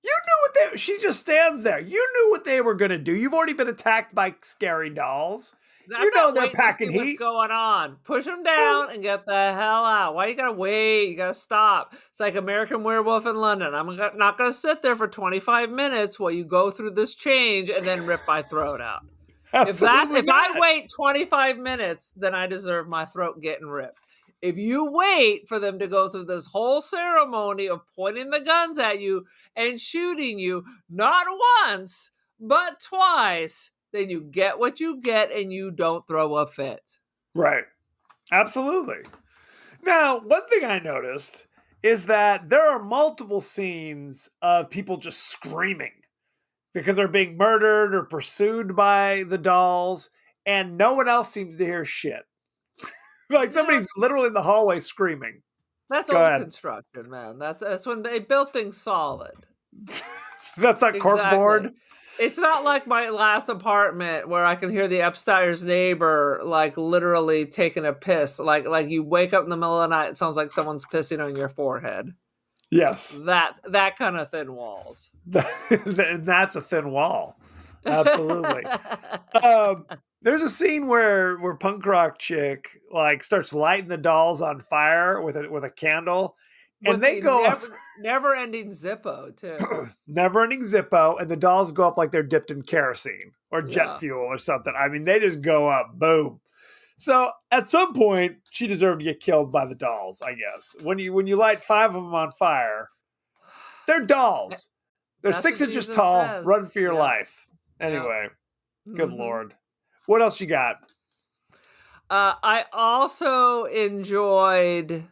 You knew she just stands there. You knew what they were going to do. You've already been attacked by scary dolls. They're packing heat. What's going on? Push them down and get the hell out. Why you gotta wait? You gotta stop. It's like American Werewolf in London. I'm not gonna sit there for 25 minutes while you go through this change and then rip my throat out. If I wait 25 minutes, then I deserve my throat getting ripped. If you wait for them to go through this whole ceremony of pointing the guns at you and shooting you, not once, but twice, then you get what you get and you don't throw a fit. Right. Absolutely. Now, one thing I noticed is that there are multiple scenes of people just screaming because they're being murdered or pursued by the dolls, and no one else seems to hear shit. Like somebody's literally in the hallway screaming. That's old construction, man. That's when they built things solid. That's not corkboard. It's not like my last apartment where I can hear the upstairs neighbor like literally taking a piss. Like you wake up in the middle of the night, it sounds like someone's pissing on your forehead. Yes. That kind of thin walls. That's a thin wall. Absolutely. There's a scene where punk rock chick like starts lighting the dolls on fire with a candle, and they go never ending Zippo too. Never ending Zippo, and the dolls go up like they're dipped in kerosene or jet fuel or something. I mean, they just go up, boom. So at some point, she deserved to get killed by the dolls, I guess. When you light 5 of them on fire, they're dolls. They're That's 6 what inches Jesus tall. says. Run for your Yeah. life. Anyway, good Mhm. Lord. What else you got? I also enjoyed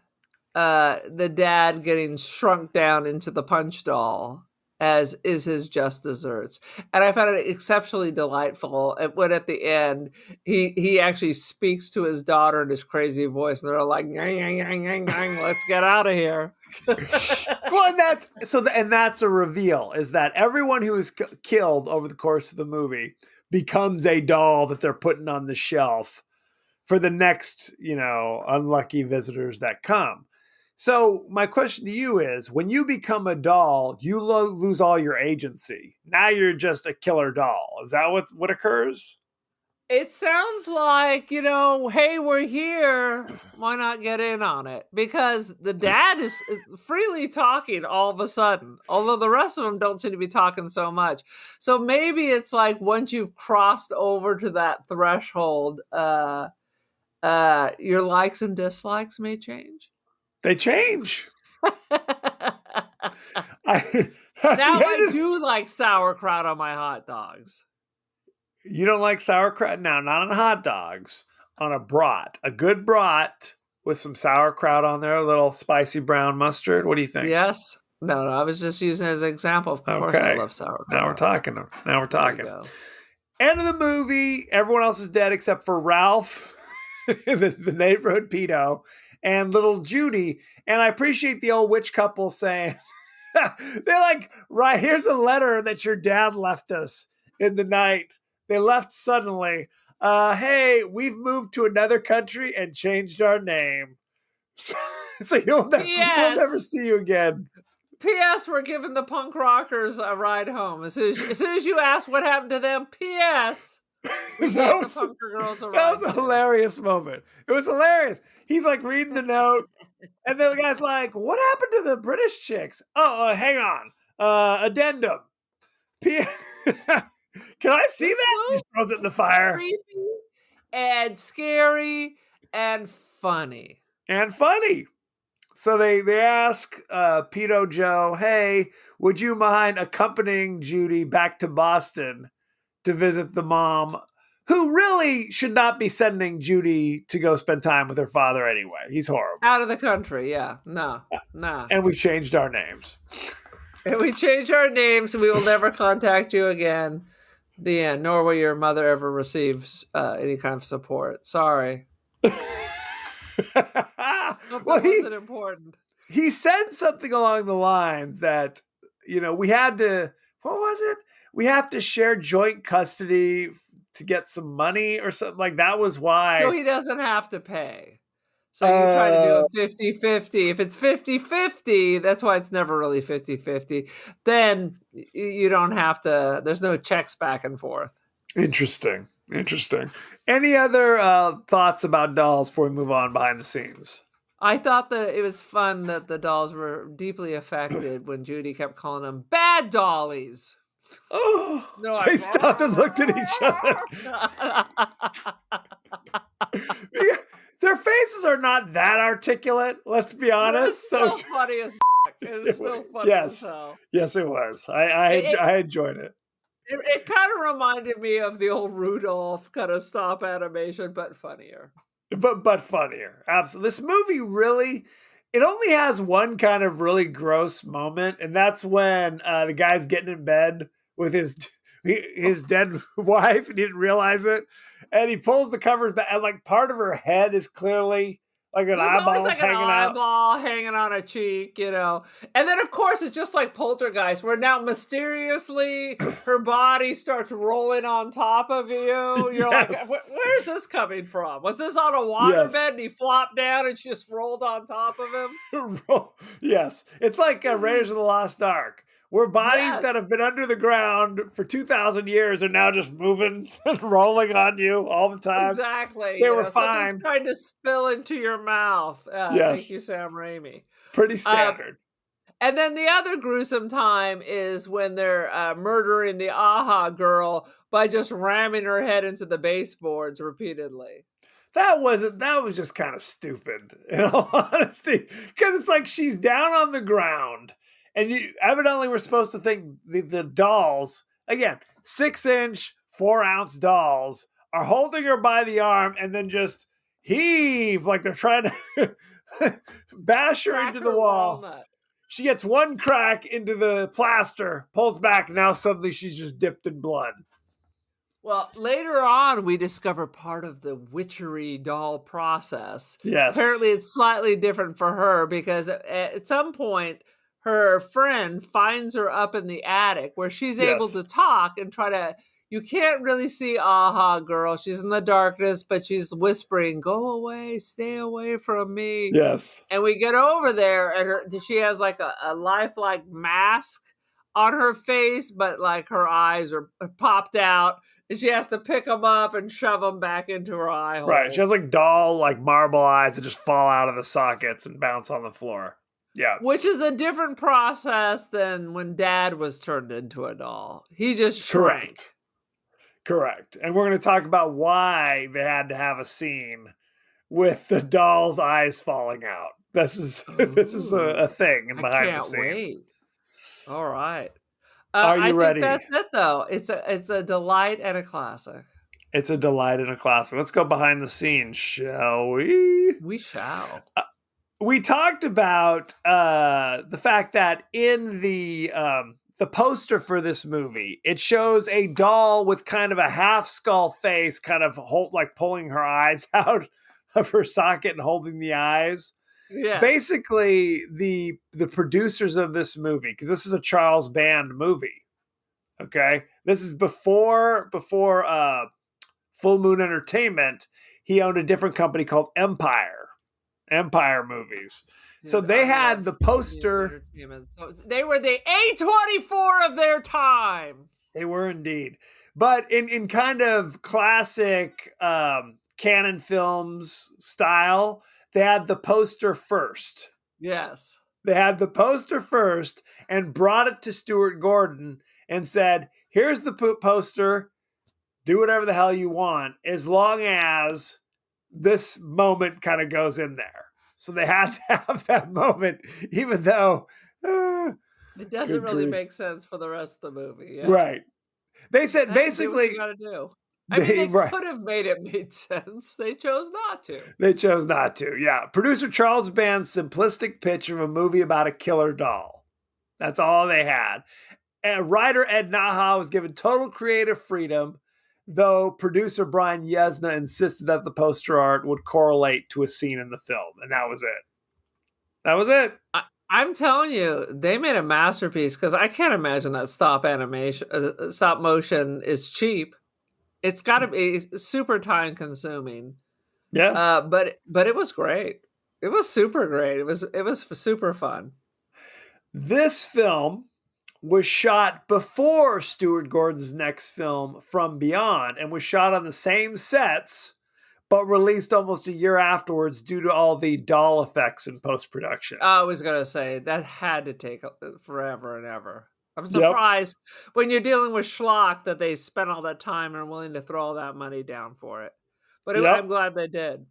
the dad getting shrunk down into the punch doll, as is his just desserts. And I found it exceptionally delightful when at the end he actually speaks to his daughter in his crazy voice, and they're like, "Yang, yang, yang, yang, yang, let's get out of here." Well, and that's a reveal, is that everyone who is killed over the course of the movie becomes a doll that they're putting on the shelf for the next, unlucky visitors that come. So my question to you is, when you become a doll, you lose all your agency. Now you're just a killer doll. Is that what occurs? It sounds like, hey, we're here. Why not get in on it? Because the dad is freely talking all of a sudden, although the rest of them don't seem to be talking so much. So maybe it's like once you've crossed over to that threshold, your likes and dislikes may change. They change. Now I do like sauerkraut on my hot dogs. You don't like sauerkraut? No, not on hot dogs. On a brat. A good brat with some sauerkraut on there, a little spicy brown mustard. What do you think? Yes. No, I was just using it as an example. Of course I love sauerkraut. Now we're talking. Go. End of the movie. Everyone else is dead except for Ralph, the neighborhood pedo, and little Judy. And I appreciate the old witch couple saying, they're like, right, here's a letter that your dad left us in the night. They left suddenly. Hey, we've moved to another country and changed our name. So we'll never see you again. P.S. We're giving the punk rockers a ride home. As soon as you ask what happened to them, P.S. We gave the punk girls a ride. That was a hilarious moment. It was hilarious. He's like reading the note, and then the guy's like, "What happened to the British chicks?" Oh, hang on. Addendum. Can I see that? He throws it in the fire. Creepy and scary and funny. So they ask Pedo Joe, "Hey, would you mind accompanying Judy back to Boston to visit the mom, who really should not be sending Judy to go spend time with her father anyway? He's horrible. Out of the country, yeah. No. And we've changed our names. And we changed our names, and we will never contact you again. The end. Nor will your mother ever receive any kind of support. Sorry." Wasn't important. He said something along the lines that, we had to, what was it? We have to share joint custody to get some money or something. Like that was why. No, he doesn't have to pay. So you try to do a 50-50. If it's 50-50, that's why it's never really 50-50. Then you don't have to, there's no checks back and forth. Interesting. Any other thoughts about dolls before we move on behind the scenes? I thought that it was fun that the dolls were deeply affected when Judy kept calling them bad dollies. Oh, no, they stopped and looked at each other. Their faces are not that articulate, let's be honest. It's so funny as It was still funny as hell. Yes, it was. I enjoyed it. It kind of reminded me of the old Rudolph kind of stop animation, but funnier. But funnier. Absolutely. This movie really, it only has one kind of really gross moment, and that's when the guy's getting in bed with his dead wife, and he didn't realize it. And he pulls the covers back, and like part of her head is clearly like an eyeball hanging on a cheek, And then, of course, it's just like Poltergeist, where now mysteriously her body starts rolling on top of you. You're like, where's this coming from? Was this on a waterbed and he flopped down and she just rolled on top of him? Yes. It's like Raiders of the Lost Ark, where bodies that have been under the ground for 2,000 years are now just moving and rolling on you all the time. Exactly. They were fine. Something's trying to spill into your mouth. Thank you, Sam Raimi. Pretty standard. And then the other gruesome time is when they're murdering the AHA girl by just ramming her head into the baseboards repeatedly. That was just kind of stupid, in all honesty. Because it's like she's down on the ground, and you evidently we're supposed to think the dolls, again, 6-inch, 4-ounce dolls, are holding her by the arm and then just heave like they're trying to bash her into the wall. Walnut. She gets one crack into the plaster, pulls back, and now suddenly she's just dipped in blood. Well, later on, we discover part of the witchery doll process. Yes. Apparently, it's slightly different for her because at some point, her friend finds her up in the attic where she's able to talk and try to. You can't really see Aha Girl. She's in the darkness, but she's whispering, "Go away, stay away from me." Yes. And we get over there, and she has like a lifelike mask on her face, but like her eyes are popped out, and she has to pick them up and shove them back into her eye holes. Right. She has like doll, like marble eyes that just fall out of the sockets and bounce on the floor. Yeah. Which is a different process than when Dad was turned into a doll. He just shrank. Correct. And we're going to talk about why they had to have a scene with the doll's eyes falling out. This is a thing behind the scenes. Wait. All right. Are you ready? I think that's it, though. It's a delight and a classic. It's a delight and a classic. Let's go behind the scenes, shall we? We shall. We talked about the fact that in the poster for this movie, it shows a doll with kind of a half skull face, kind of like pulling her eyes out of her socket and holding the eyes. Yeah. Basically, the producers of this movie, because this is a Charles Band movie. Okay, this is before Full Moon Entertainment. He owned a different company called Empire Movies. So they had the poster. So they were the A24 of their time. They were indeed. But in kind of classic Canon Films style, they had the poster first. Yes. They had the poster first and brought it to Stuart Gordon and said, here's the poster. Do whatever the hell you want, as long as this moment kind of goes in there. So they had to have that moment, even though it doesn't really make sense for the rest of the movie. Yeah. Right. They said basically you gotta do. I mean, they could have made sense. They chose not to. They chose not to. Yeah. Producer Charles Band's simplistic pitch of a movie about a killer doll. That's all they had. And writer Ed Naha was given total creative freedom, though producer Brian Yesna insisted that the poster art would correlate to a scene in the film. And that was it. That was it. I'm telling you, they made a masterpiece because I can't imagine that stop motion is cheap. It's got to be super time consuming. Yes. But it was great. It was super great. It was super fun. This film was shot before Stuart Gordon's next film, From Beyond, and was shot on the same sets, but released almost a year afterwards due to all the doll effects in post-production. I was going to say, that had to take forever and ever. I'm surprised when you're dealing with schlock that they spent all that time and are willing to throw all that money down for it. But I'm glad they did.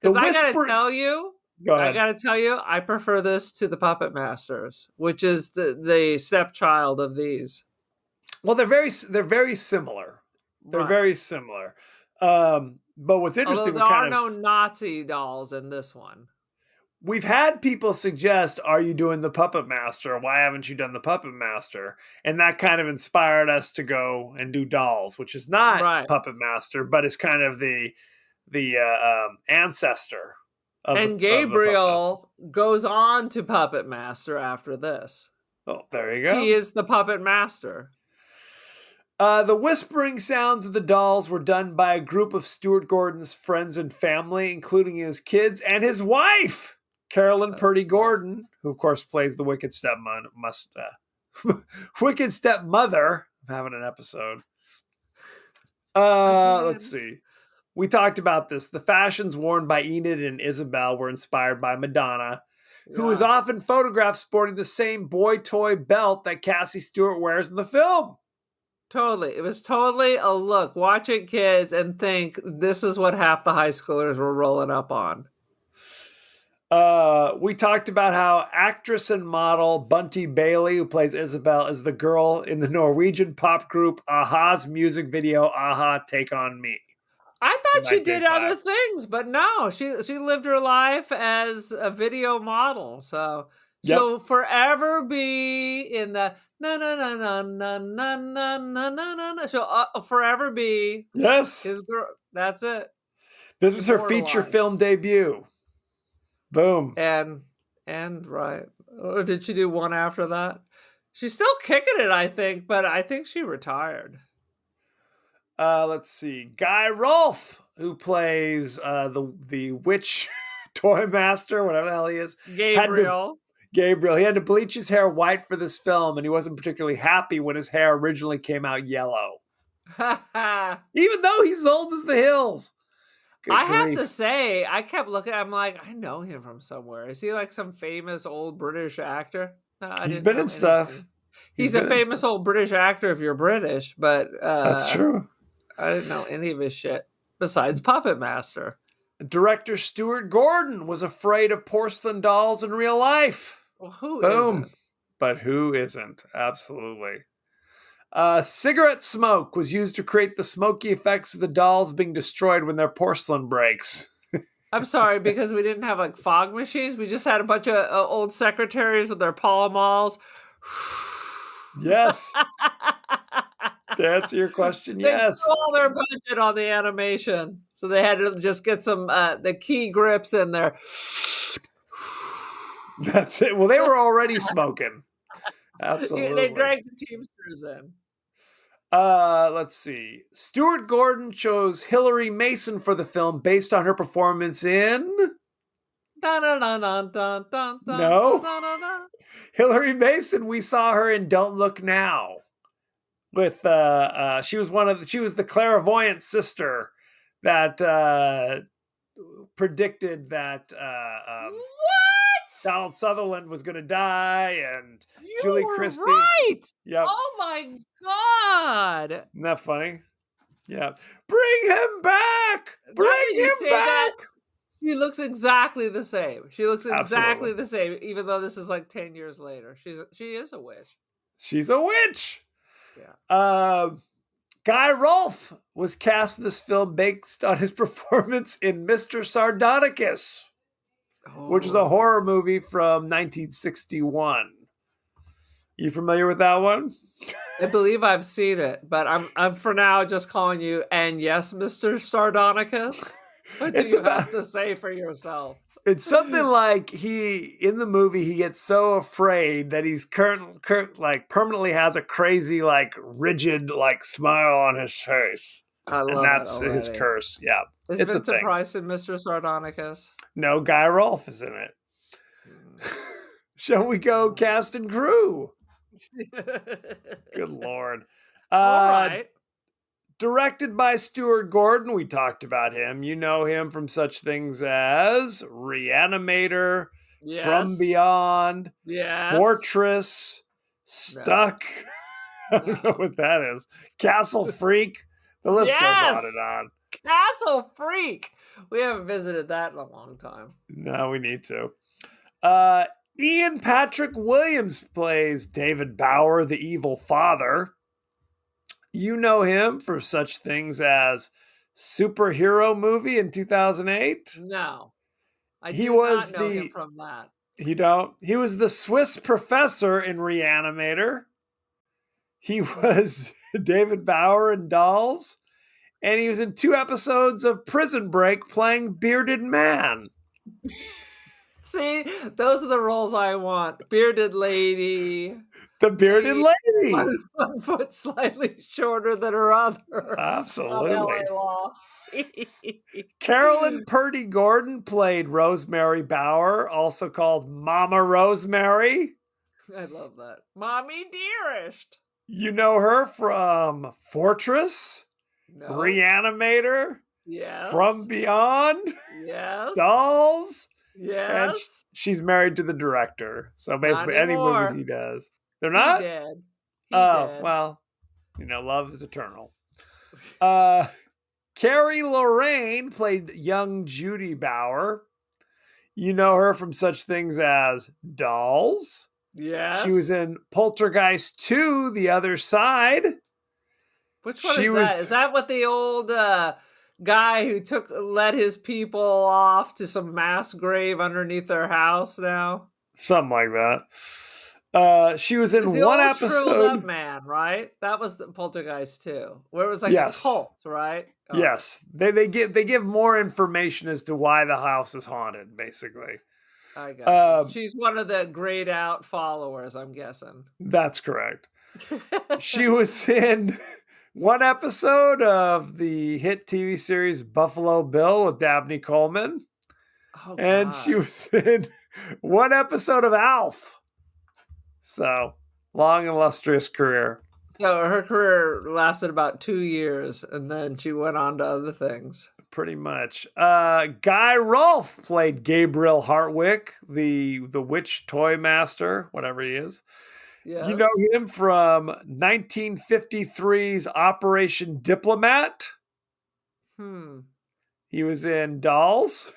Because I got to tell you, I prefer this to the Puppet Masters, which is the stepchild of these. Well, they're very similar. They're very similar. But what's interesting, there are no Nazi dolls in this one. We've had people suggest, are you doing the Puppet Master? Why haven't you done the Puppet Master? And that kind of inspired us to go and do dolls, which is not Puppet Master, but is kind of the ancestor. And Gabriel goes on to Puppet Master after this. Oh, there you go. He is the Puppet Master. The whispering sounds of the dolls were done by a group of Stuart Gordon's friends and family, including his kids and his wife, Carolyn Purdy Gordon, who of course plays the Wicked Stepmother. Wicked Stepmother. I'm having an episode. Let's see. We talked about this. The fashions worn by Enid and Isabel were inspired by Madonna, who is often photographed sporting the same boy toy belt that Cassie Stewart wears in the film. Totally. It was totally a look. Watch it, kids, and think this is what half the high schoolers were rolling up on. We talked about how actress and model Bunty Bailey, who plays Isabel, is the girl in the Norwegian pop group Aha's music video Aha Take On Me. I thought she did 1985. other things, but no, she lived her life as a video model. So Yep. she'll forever be in the na na na na na na na na na na na. She'll forever be Yes. his girl. That's it. This was her feature Immortalized. film debut. Boom. And right. Or did she do one after that? She's still kicking it, I think, but I think she retired. Let's see. Guy Rolfe, who plays the witch toy master, whatever the hell he is. Gabriel. Gabriel. He had to bleach his hair white for this film, and he wasn't particularly happy when his hair originally came out yellow. Even though he's old as the hills. Good I have grief. to say, I kept looking. I'm like, I know him from somewhere. Is he like some famous old British actor? No, I He's didn't been know in stuff. anything. He's a been in famous old British actor if you're British, but That's true. I didn't know any of his shit besides Puppet Master. Director Stuart Gordon was afraid of porcelain dolls in real life. Well, who Boom. isn't? But who isn't? Absolutely. Cigarette smoke was used to create the smoky effects of the dolls being destroyed when their porcelain breaks. I'm sorry, because we didn't have like fog machines. We just had a bunch of old secretaries with their Pall Malls. Yes. To answer your question, They yes. blew all their budget on the animation, so they had to just get some the key grips in there. That's it. Well, they were already smoking. Absolutely. They drank the Teamsters in. Let's see. Stuart Gordon chose Hilary Mason for the film based on her performance in Dun, dun, dun, dun, dun, dun, dun, No. dun, dun, dun. Hilary Mason. We saw her in Don't Look Now. With she was the clairvoyant sister that predicted that What? Donald Sutherland was going to die, and You Julie were Christie. right. Yep. Oh my god. Isn't that funny? Yeah. Bring him back! Now Bring that you him say back! that, she looks exactly the same. She looks exactly Absolutely. the same, even though this is like 10 years later. She is a witch. She's a witch. Yeah. Guy Rolfe was cast in this film based on his performance in Mr. Sardonicus, which is a horror movie from 1961. You familiar with that one? I believe I've seen it, but I'm for now just calling you and yes, Mr. Sardonicus. What do It's you about- have to say for yourself? It's something like in the movie he gets so afraid that he's permanently has a crazy rigid smile on his face, I love and that's it his already. curse. Yeah, Is it's a Vincent thing. Price and Mr. Sardonicus? No, Guy Rolfe is in it. Shall we go cast and crew? Good Lord. All right. Directed by Stuart Gordon. We talked about him. You know him from such things as Reanimator, Yes. From Beyond, Yes. Fortress, Stuck. I don't know what that is. Castle Freak. The list goes Yes! on and on. Castle Freak. We haven't visited that in a long time. No, we need to. Ian Patrick Williams plays David Bauer, the evil father. You know him for such things as Superhero Movie in 2008. No. I He do was not know the- him from that. You don't? He was the Swiss professor in Reanimator. He was David Bauer in Dolls. And he was in 2 episodes of Prison Break playing Bearded Man. See, those are the roles I want. Bearded lady. The Bearded Lady. 1 foot slightly shorter than her other. Absolutely. LA Law. Carolyn Purdy Gordon played Rosemary Bauer, also called Mama Rosemary. I love that. Mommy Dearest. You know her from Fortress, No. Reanimator, Yes. From Beyond, Yes. Dolls. And Yes. she's married to the director. So basically, any anymore. movie he does. They're He not? did. He Oh, did. well, Love is eternal. Carrie Lorraine played young Judy Bauer. You know her from such things as Dolls. Yes. She was in Poltergeist 2, The Other Side. Which one is that? Is that with the old guy who led his people off to some mass grave underneath their house now? Something like that. She was in one episode. True Love Man, right? That was the Poltergeist 2, where it was like a cult, right? Oh. Yes, they give more information as to why the house is haunted, basically. I got you. She's one of the grayed out followers, I'm guessing. That's correct. She was in one episode of the hit TV series Buffalo Bill with Dabney Coleman. Oh, and she was in one episode of Alf. So, long, illustrious career. So her career lasted about 2 years, and then she went on to other things. Pretty much. Guy Rolfe played Gabriel Hartwick, the witch toy master, whatever he is. Yes. You know him from 1953's Operation Diplomat. He was in Dolls.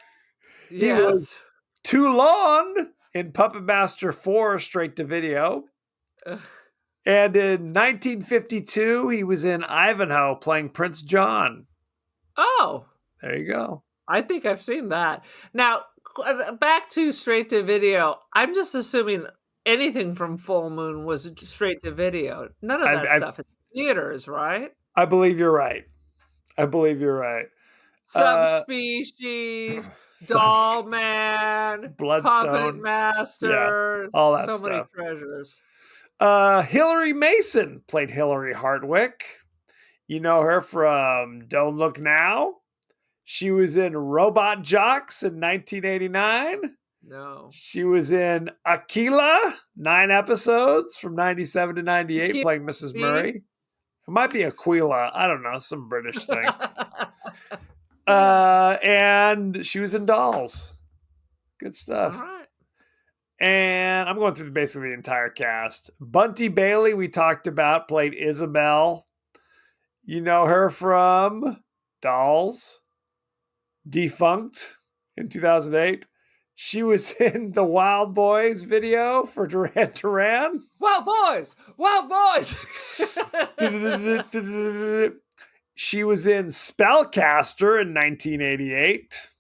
Yes. He was Toulon in Puppet Master 4 straight to video. And in 1952, he was in Ivanhoe playing Prince John. Oh. There you go. I think I've seen that. Now, back to straight to video. I'm just assuming anything from Full Moon was straight to video. None of that stuff is theaters, right? I believe you're right. Subspecies, Doll Man, Bloodstone, Puppet Master, all that so stuff. many treasures. Hilary Mason played Hilary Hartwick. You know her from Don't Look Now. She was in Robot Jocks in 1989. No. She was in Aquila, 9 episodes from 97 to 98, playing Mrs. Murray. It might be Aquila. I don't know, some British thing. And she was in Dolls. Good stuff. All right. And I'm going through basically the entire cast. Bunty Bailey, we talked about, played Isabel. You know her from Dolls, Defunct in 2008. She was in the Wild Boys video for Duran Duran. Wild Boys! Wild Boys! She was in Spellcaster in 1988.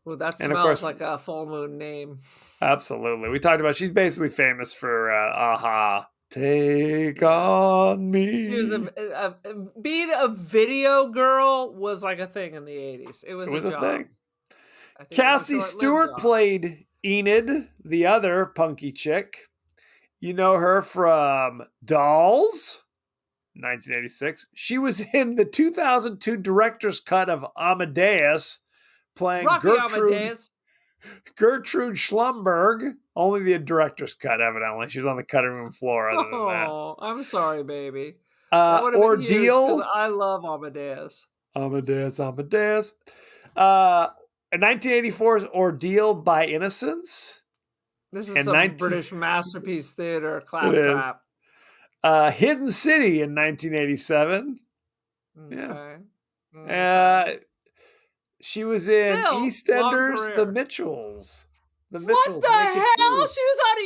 Well, that smells like a Full Moon name. Absolutely. We talked about, she's basically famous for Aha. Take on me. She was being a video girl was like a thing in the 80s. It was a thing. Cassie Stewart played Enid, the other punky chick. You know her from Dolls, 1986. She was in the 2002 director's cut of Amadeus, playing Gertrude Schlumberg. Only the director's cut, evidently. She was on the cutting room floor. Other than that. Oh, I'm sorry, baby. Ordeal. Because I love Amadeus. Amadeus. In 1984's Ordeal by Innocence. This is some British masterpiece theater. Clap. Hidden City in 1987. Okay. Yeah. She was in EastEnders, The Mitchells. What the hell? She was on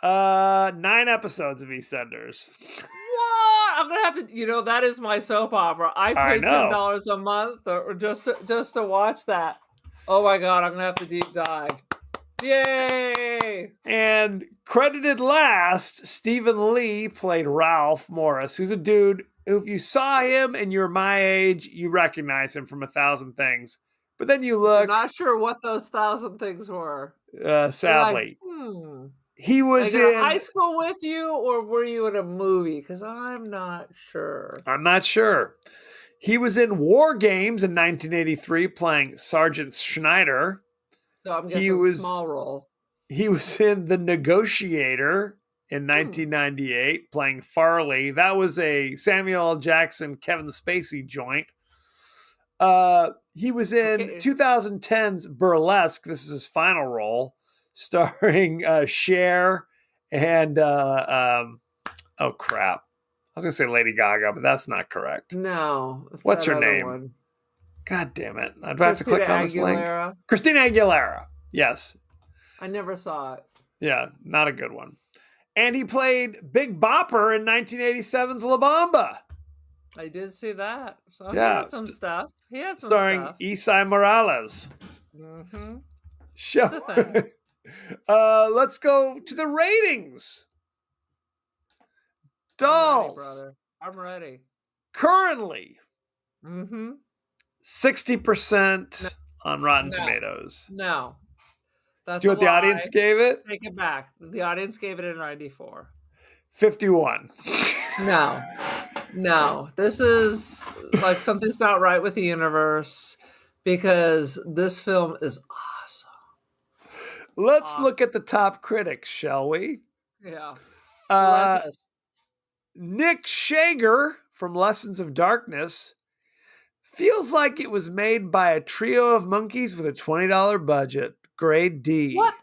EastEnders? 9 episodes of EastEnders. What? I'm gonna have to. That is my soap opera. I pay $10 a month or just to watch that. Oh my god! I'm gonna have to deep dive. Yay! And credited last, Stephen Lee played Ralph Morris, who's a dude who, if you saw him and you're my age, you recognize him from 1,000 Things. But then you look. I'm not sure what those 1,000 things were. Sadly. He was in high school with you, or were you in a movie? Because I'm not sure. He was in War Games in 1983 playing Sergeant Schneider. So I'm guessing a small role. He was in The Negotiator in 1998 playing Farley. That was a Samuel L. Jackson, Kevin Spacey joint. He was in 2010's Burlesque. This is his final role, starring Cher and I was going to say Lady Gaga, but that's not correct. No. It's What's that her other name? one. God damn it. Do I have to click on this link? Aguilera. Christina Aguilera. Yes. I never saw it. Yeah, not a good one. And he played Big Bopper in 1987's La Bamba. I did see that. So he Yeah, had some stuff. He had some starring stuff. Isai Morales. Mm-hmm. Show. It's a thing. Let's go to the ratings. Dolls. I'm ready. Currently, Mm-hmm. 60% on Rotten No. Tomatoes. No. That's Do you know what the audience gave it? Take it back. The audience gave it a 94. 51. No. This is like something's not right with the universe because this film is awesome. Let's look at the top critics, shall we? Yeah. Nick Shager from Lessons of Darkness feels like it was made by a trio of monkeys with a $20 budget. Grade D. What?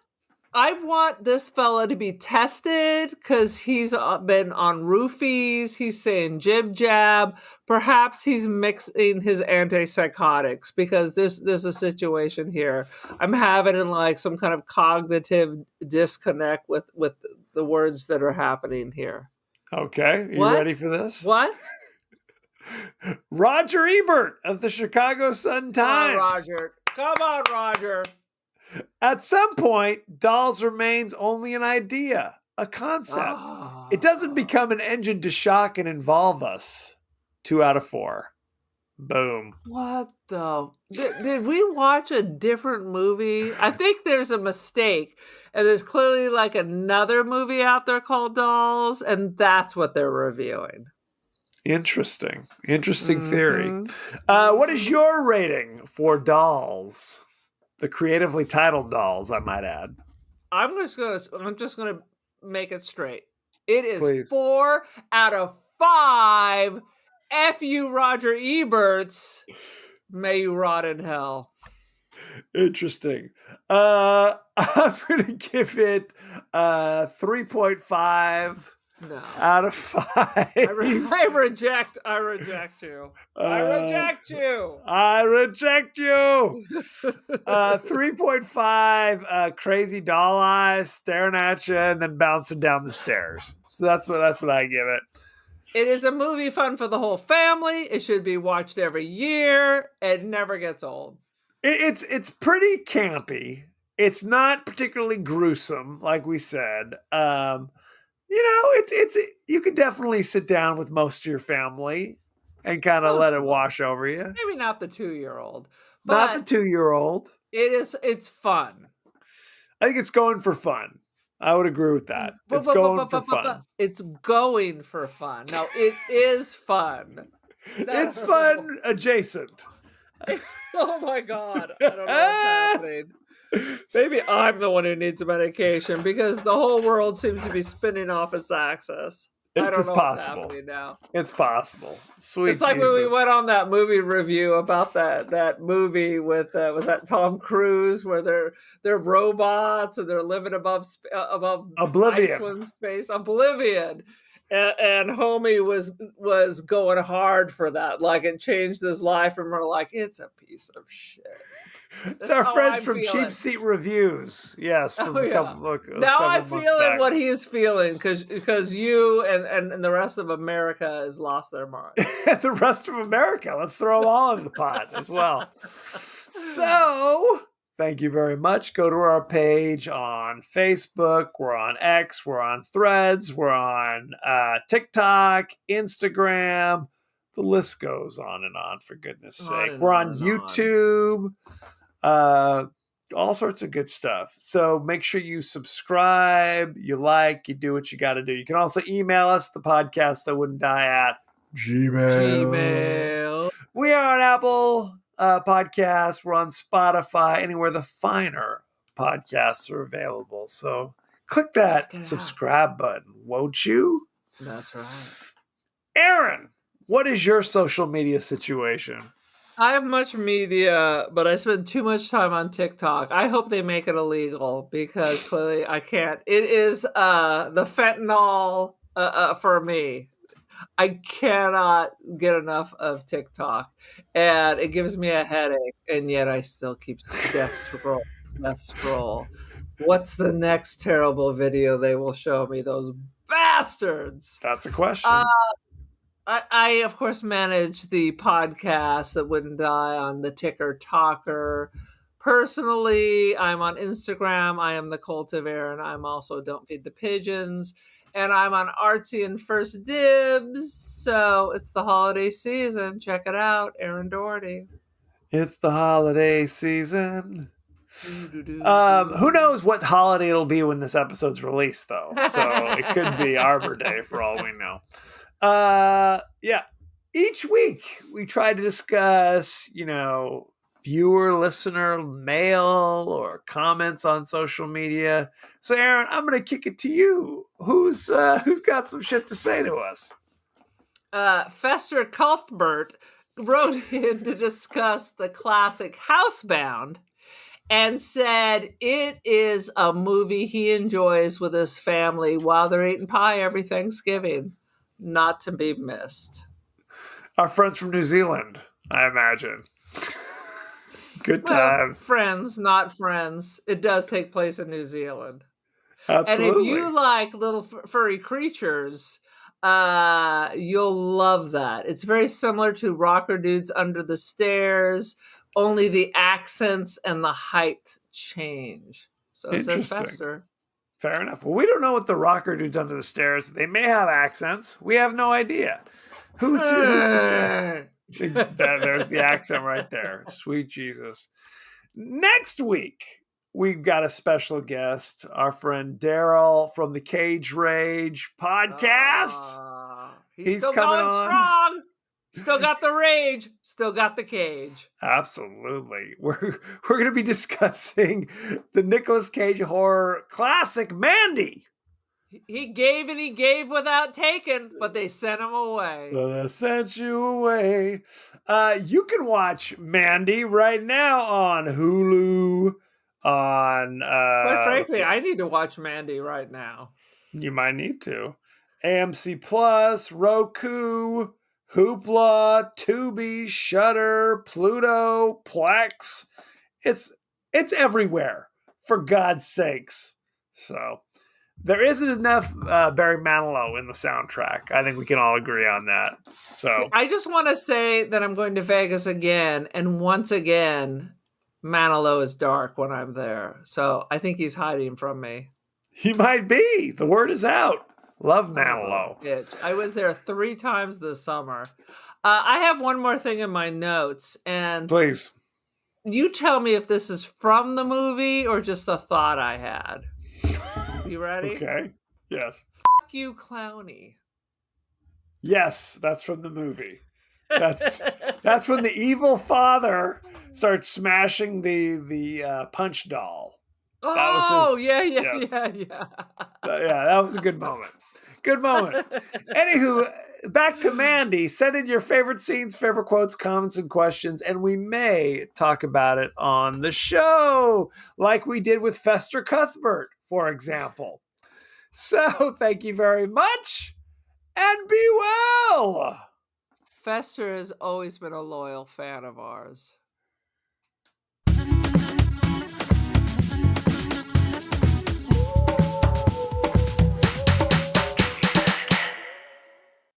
I want this fella to be tested because he's been on roofies. He's saying jib jab. Perhaps he's mixing his antipsychotics because there's a situation here. I'm having like some kind of cognitive disconnect with the words that are happening here. Okay, you What? ready for this? What? Roger Ebert of the Chicago Sun-Times. Come on, Roger. At some point, Dolls remains only an idea, a concept. Oh. It doesn't become an engine to shock and involve us. 2 out of 4. Boom. What the? Did we watch a different movie? I think there's a mistake. And there's clearly like another movie out there called Dolls. And that's what they're reviewing. Interesting theory. What is your rating for Dolls? The creatively titled Dolls, I might add. I'm just gonna make it straight. It is Please. 4 out of 5. F you, Roger Eberts. May you rot in hell. Interesting. I'm going to give it 3.5 No. out of 5. I reject you. I reject you. I reject you. 3.5 crazy doll eyes staring at you and then bouncing down the stairs. So that's what I give it. It is a movie fun for the whole family. It should be watched every year. It never gets old. It's pretty campy. It's not particularly gruesome, like we said. It's you could definitely sit down with most of your family and kind of let it wash over you. Maybe not the 2-year-old, Not but the 2-year-old. it's fun. I think it's going for fun. I would agree with that. It's going for fun. It's going for fun. No, it is fun. It's fun adjacent. Oh my God. I don't know what's happening. Maybe I'm the one who needs medication because the whole world seems to be spinning off its axis. I don't know what's happening now. It's possible. Sweet It's like Jesus. when we went on that movie review about that movie with was that Tom Cruise where they're robots and they're living above Oblivion. Iceland space. Oblivion. And homie was going hard for that. Like it changed his life, and we're like, it's a piece of shit. It's our friends from Cheap Seat Reviews. Yes. From now I'm feeling what he's feeling because you and the rest of America has lost their mind. The rest of America. Let's throw them all in the pot as well. So, thank you very much. Go to our page on Facebook. We're on X. We're on Threads. We're on TikTok, Instagram. The list goes on and on, for goodness sake. We're on YouTube. All sorts of good stuff. So make sure you subscribe, you like, you do what you got to do. You can also email us, the podcast that wouldn't die at Gmail. We are on Apple Podcasts. We're on Spotify, anywhere the finer podcasts are available. So click that subscribe button, won't you? That's right. Aaron, what is your social media situation? I have much media, but I spend too much time on TikTok. I hope they make it illegal because clearly I can't. It is the fentanyl for me. I cannot get enough of TikTok, and it gives me a headache, and yet I still keep death scroll, death scroll. What's the next terrible video they will show me? Those bastards. That's a question. I of course manage the podcast That Wouldn't Die on the Ticker Talker. Personally, I'm on Instagram. I am the Cult of Aaron. I'm also Don't Feed the Pigeons. And I'm on Artsy and First Dibs. So it's the holiday season. Check it out. Aaron Doherty. It's the holiday season. Who knows what holiday it'll be when this episode's released, though. So it could be Arbor Day for all we know. Yeah. Each week we try to discuss, viewer, listener mail or comments on social media. So Aaron, I'm going to kick it to you. Who's got some shit to say to us? Fester Cuthbert wrote in to discuss the classic Housebound and said it is a movie he enjoys with his family while they're eating pie every Thanksgiving. Not to be missed. Our friends from New Zealand, I imagine. Good times. Well, friends, not friends. It does take place in New Zealand. Absolutely. And if you like little furry creatures, you'll love that. It's very similar to Rocker Dudes Under the Stairs, only the accents and the height change. So it says Fester. Fair enough. Well, we don't know what the Rocker Dudes Under the Stairs. They may have accents. We have no idea. Who's to say? There's the accent right there. Sweet Jesus. Next week, we've got a special guest, our friend Daryl from the Cage Rage podcast. He's still going strong. Still got the rage. Still got the cage. Absolutely. We're going to be discussing the Nicolas Cage horror classic, Mandy. He gave and he gave without taking, but they sent him away. But they sent you away. You can watch Mandy right now on Hulu. Quite frankly, I need to watch Mandy right now. You might need to. AMC Plus, Roku, Hoopla, Tubi, Shudder, Pluto, Plex. It's everywhere, for God's sakes. So there isn't enough Barry Manilow in the soundtrack. I think we can all agree on that. So I just want to say that I'm going to Vegas again, and once again, Manilow is dark when I'm there. So I think he's hiding from me. He might be. The word is out. Love Manilow. I was there 3 times this summer. I have one more thing in my notes, and please, you tell me if this is from the movie or just a thought I had. You ready? Okay. Yes. Fuck you, Clowny. Yes, that's from the movie. That's when the evil father starts smashing the punch doll. Yeah. Yeah, that was a good moment. Good moment. Anywho, back to Mandy. Send in your favorite scenes, favorite quotes, comments, and questions, and we may talk about it on the show, like we did with Fester Cuthbert, for example. So, thank you very much, and be well! Fester has always been a loyal fan of ours.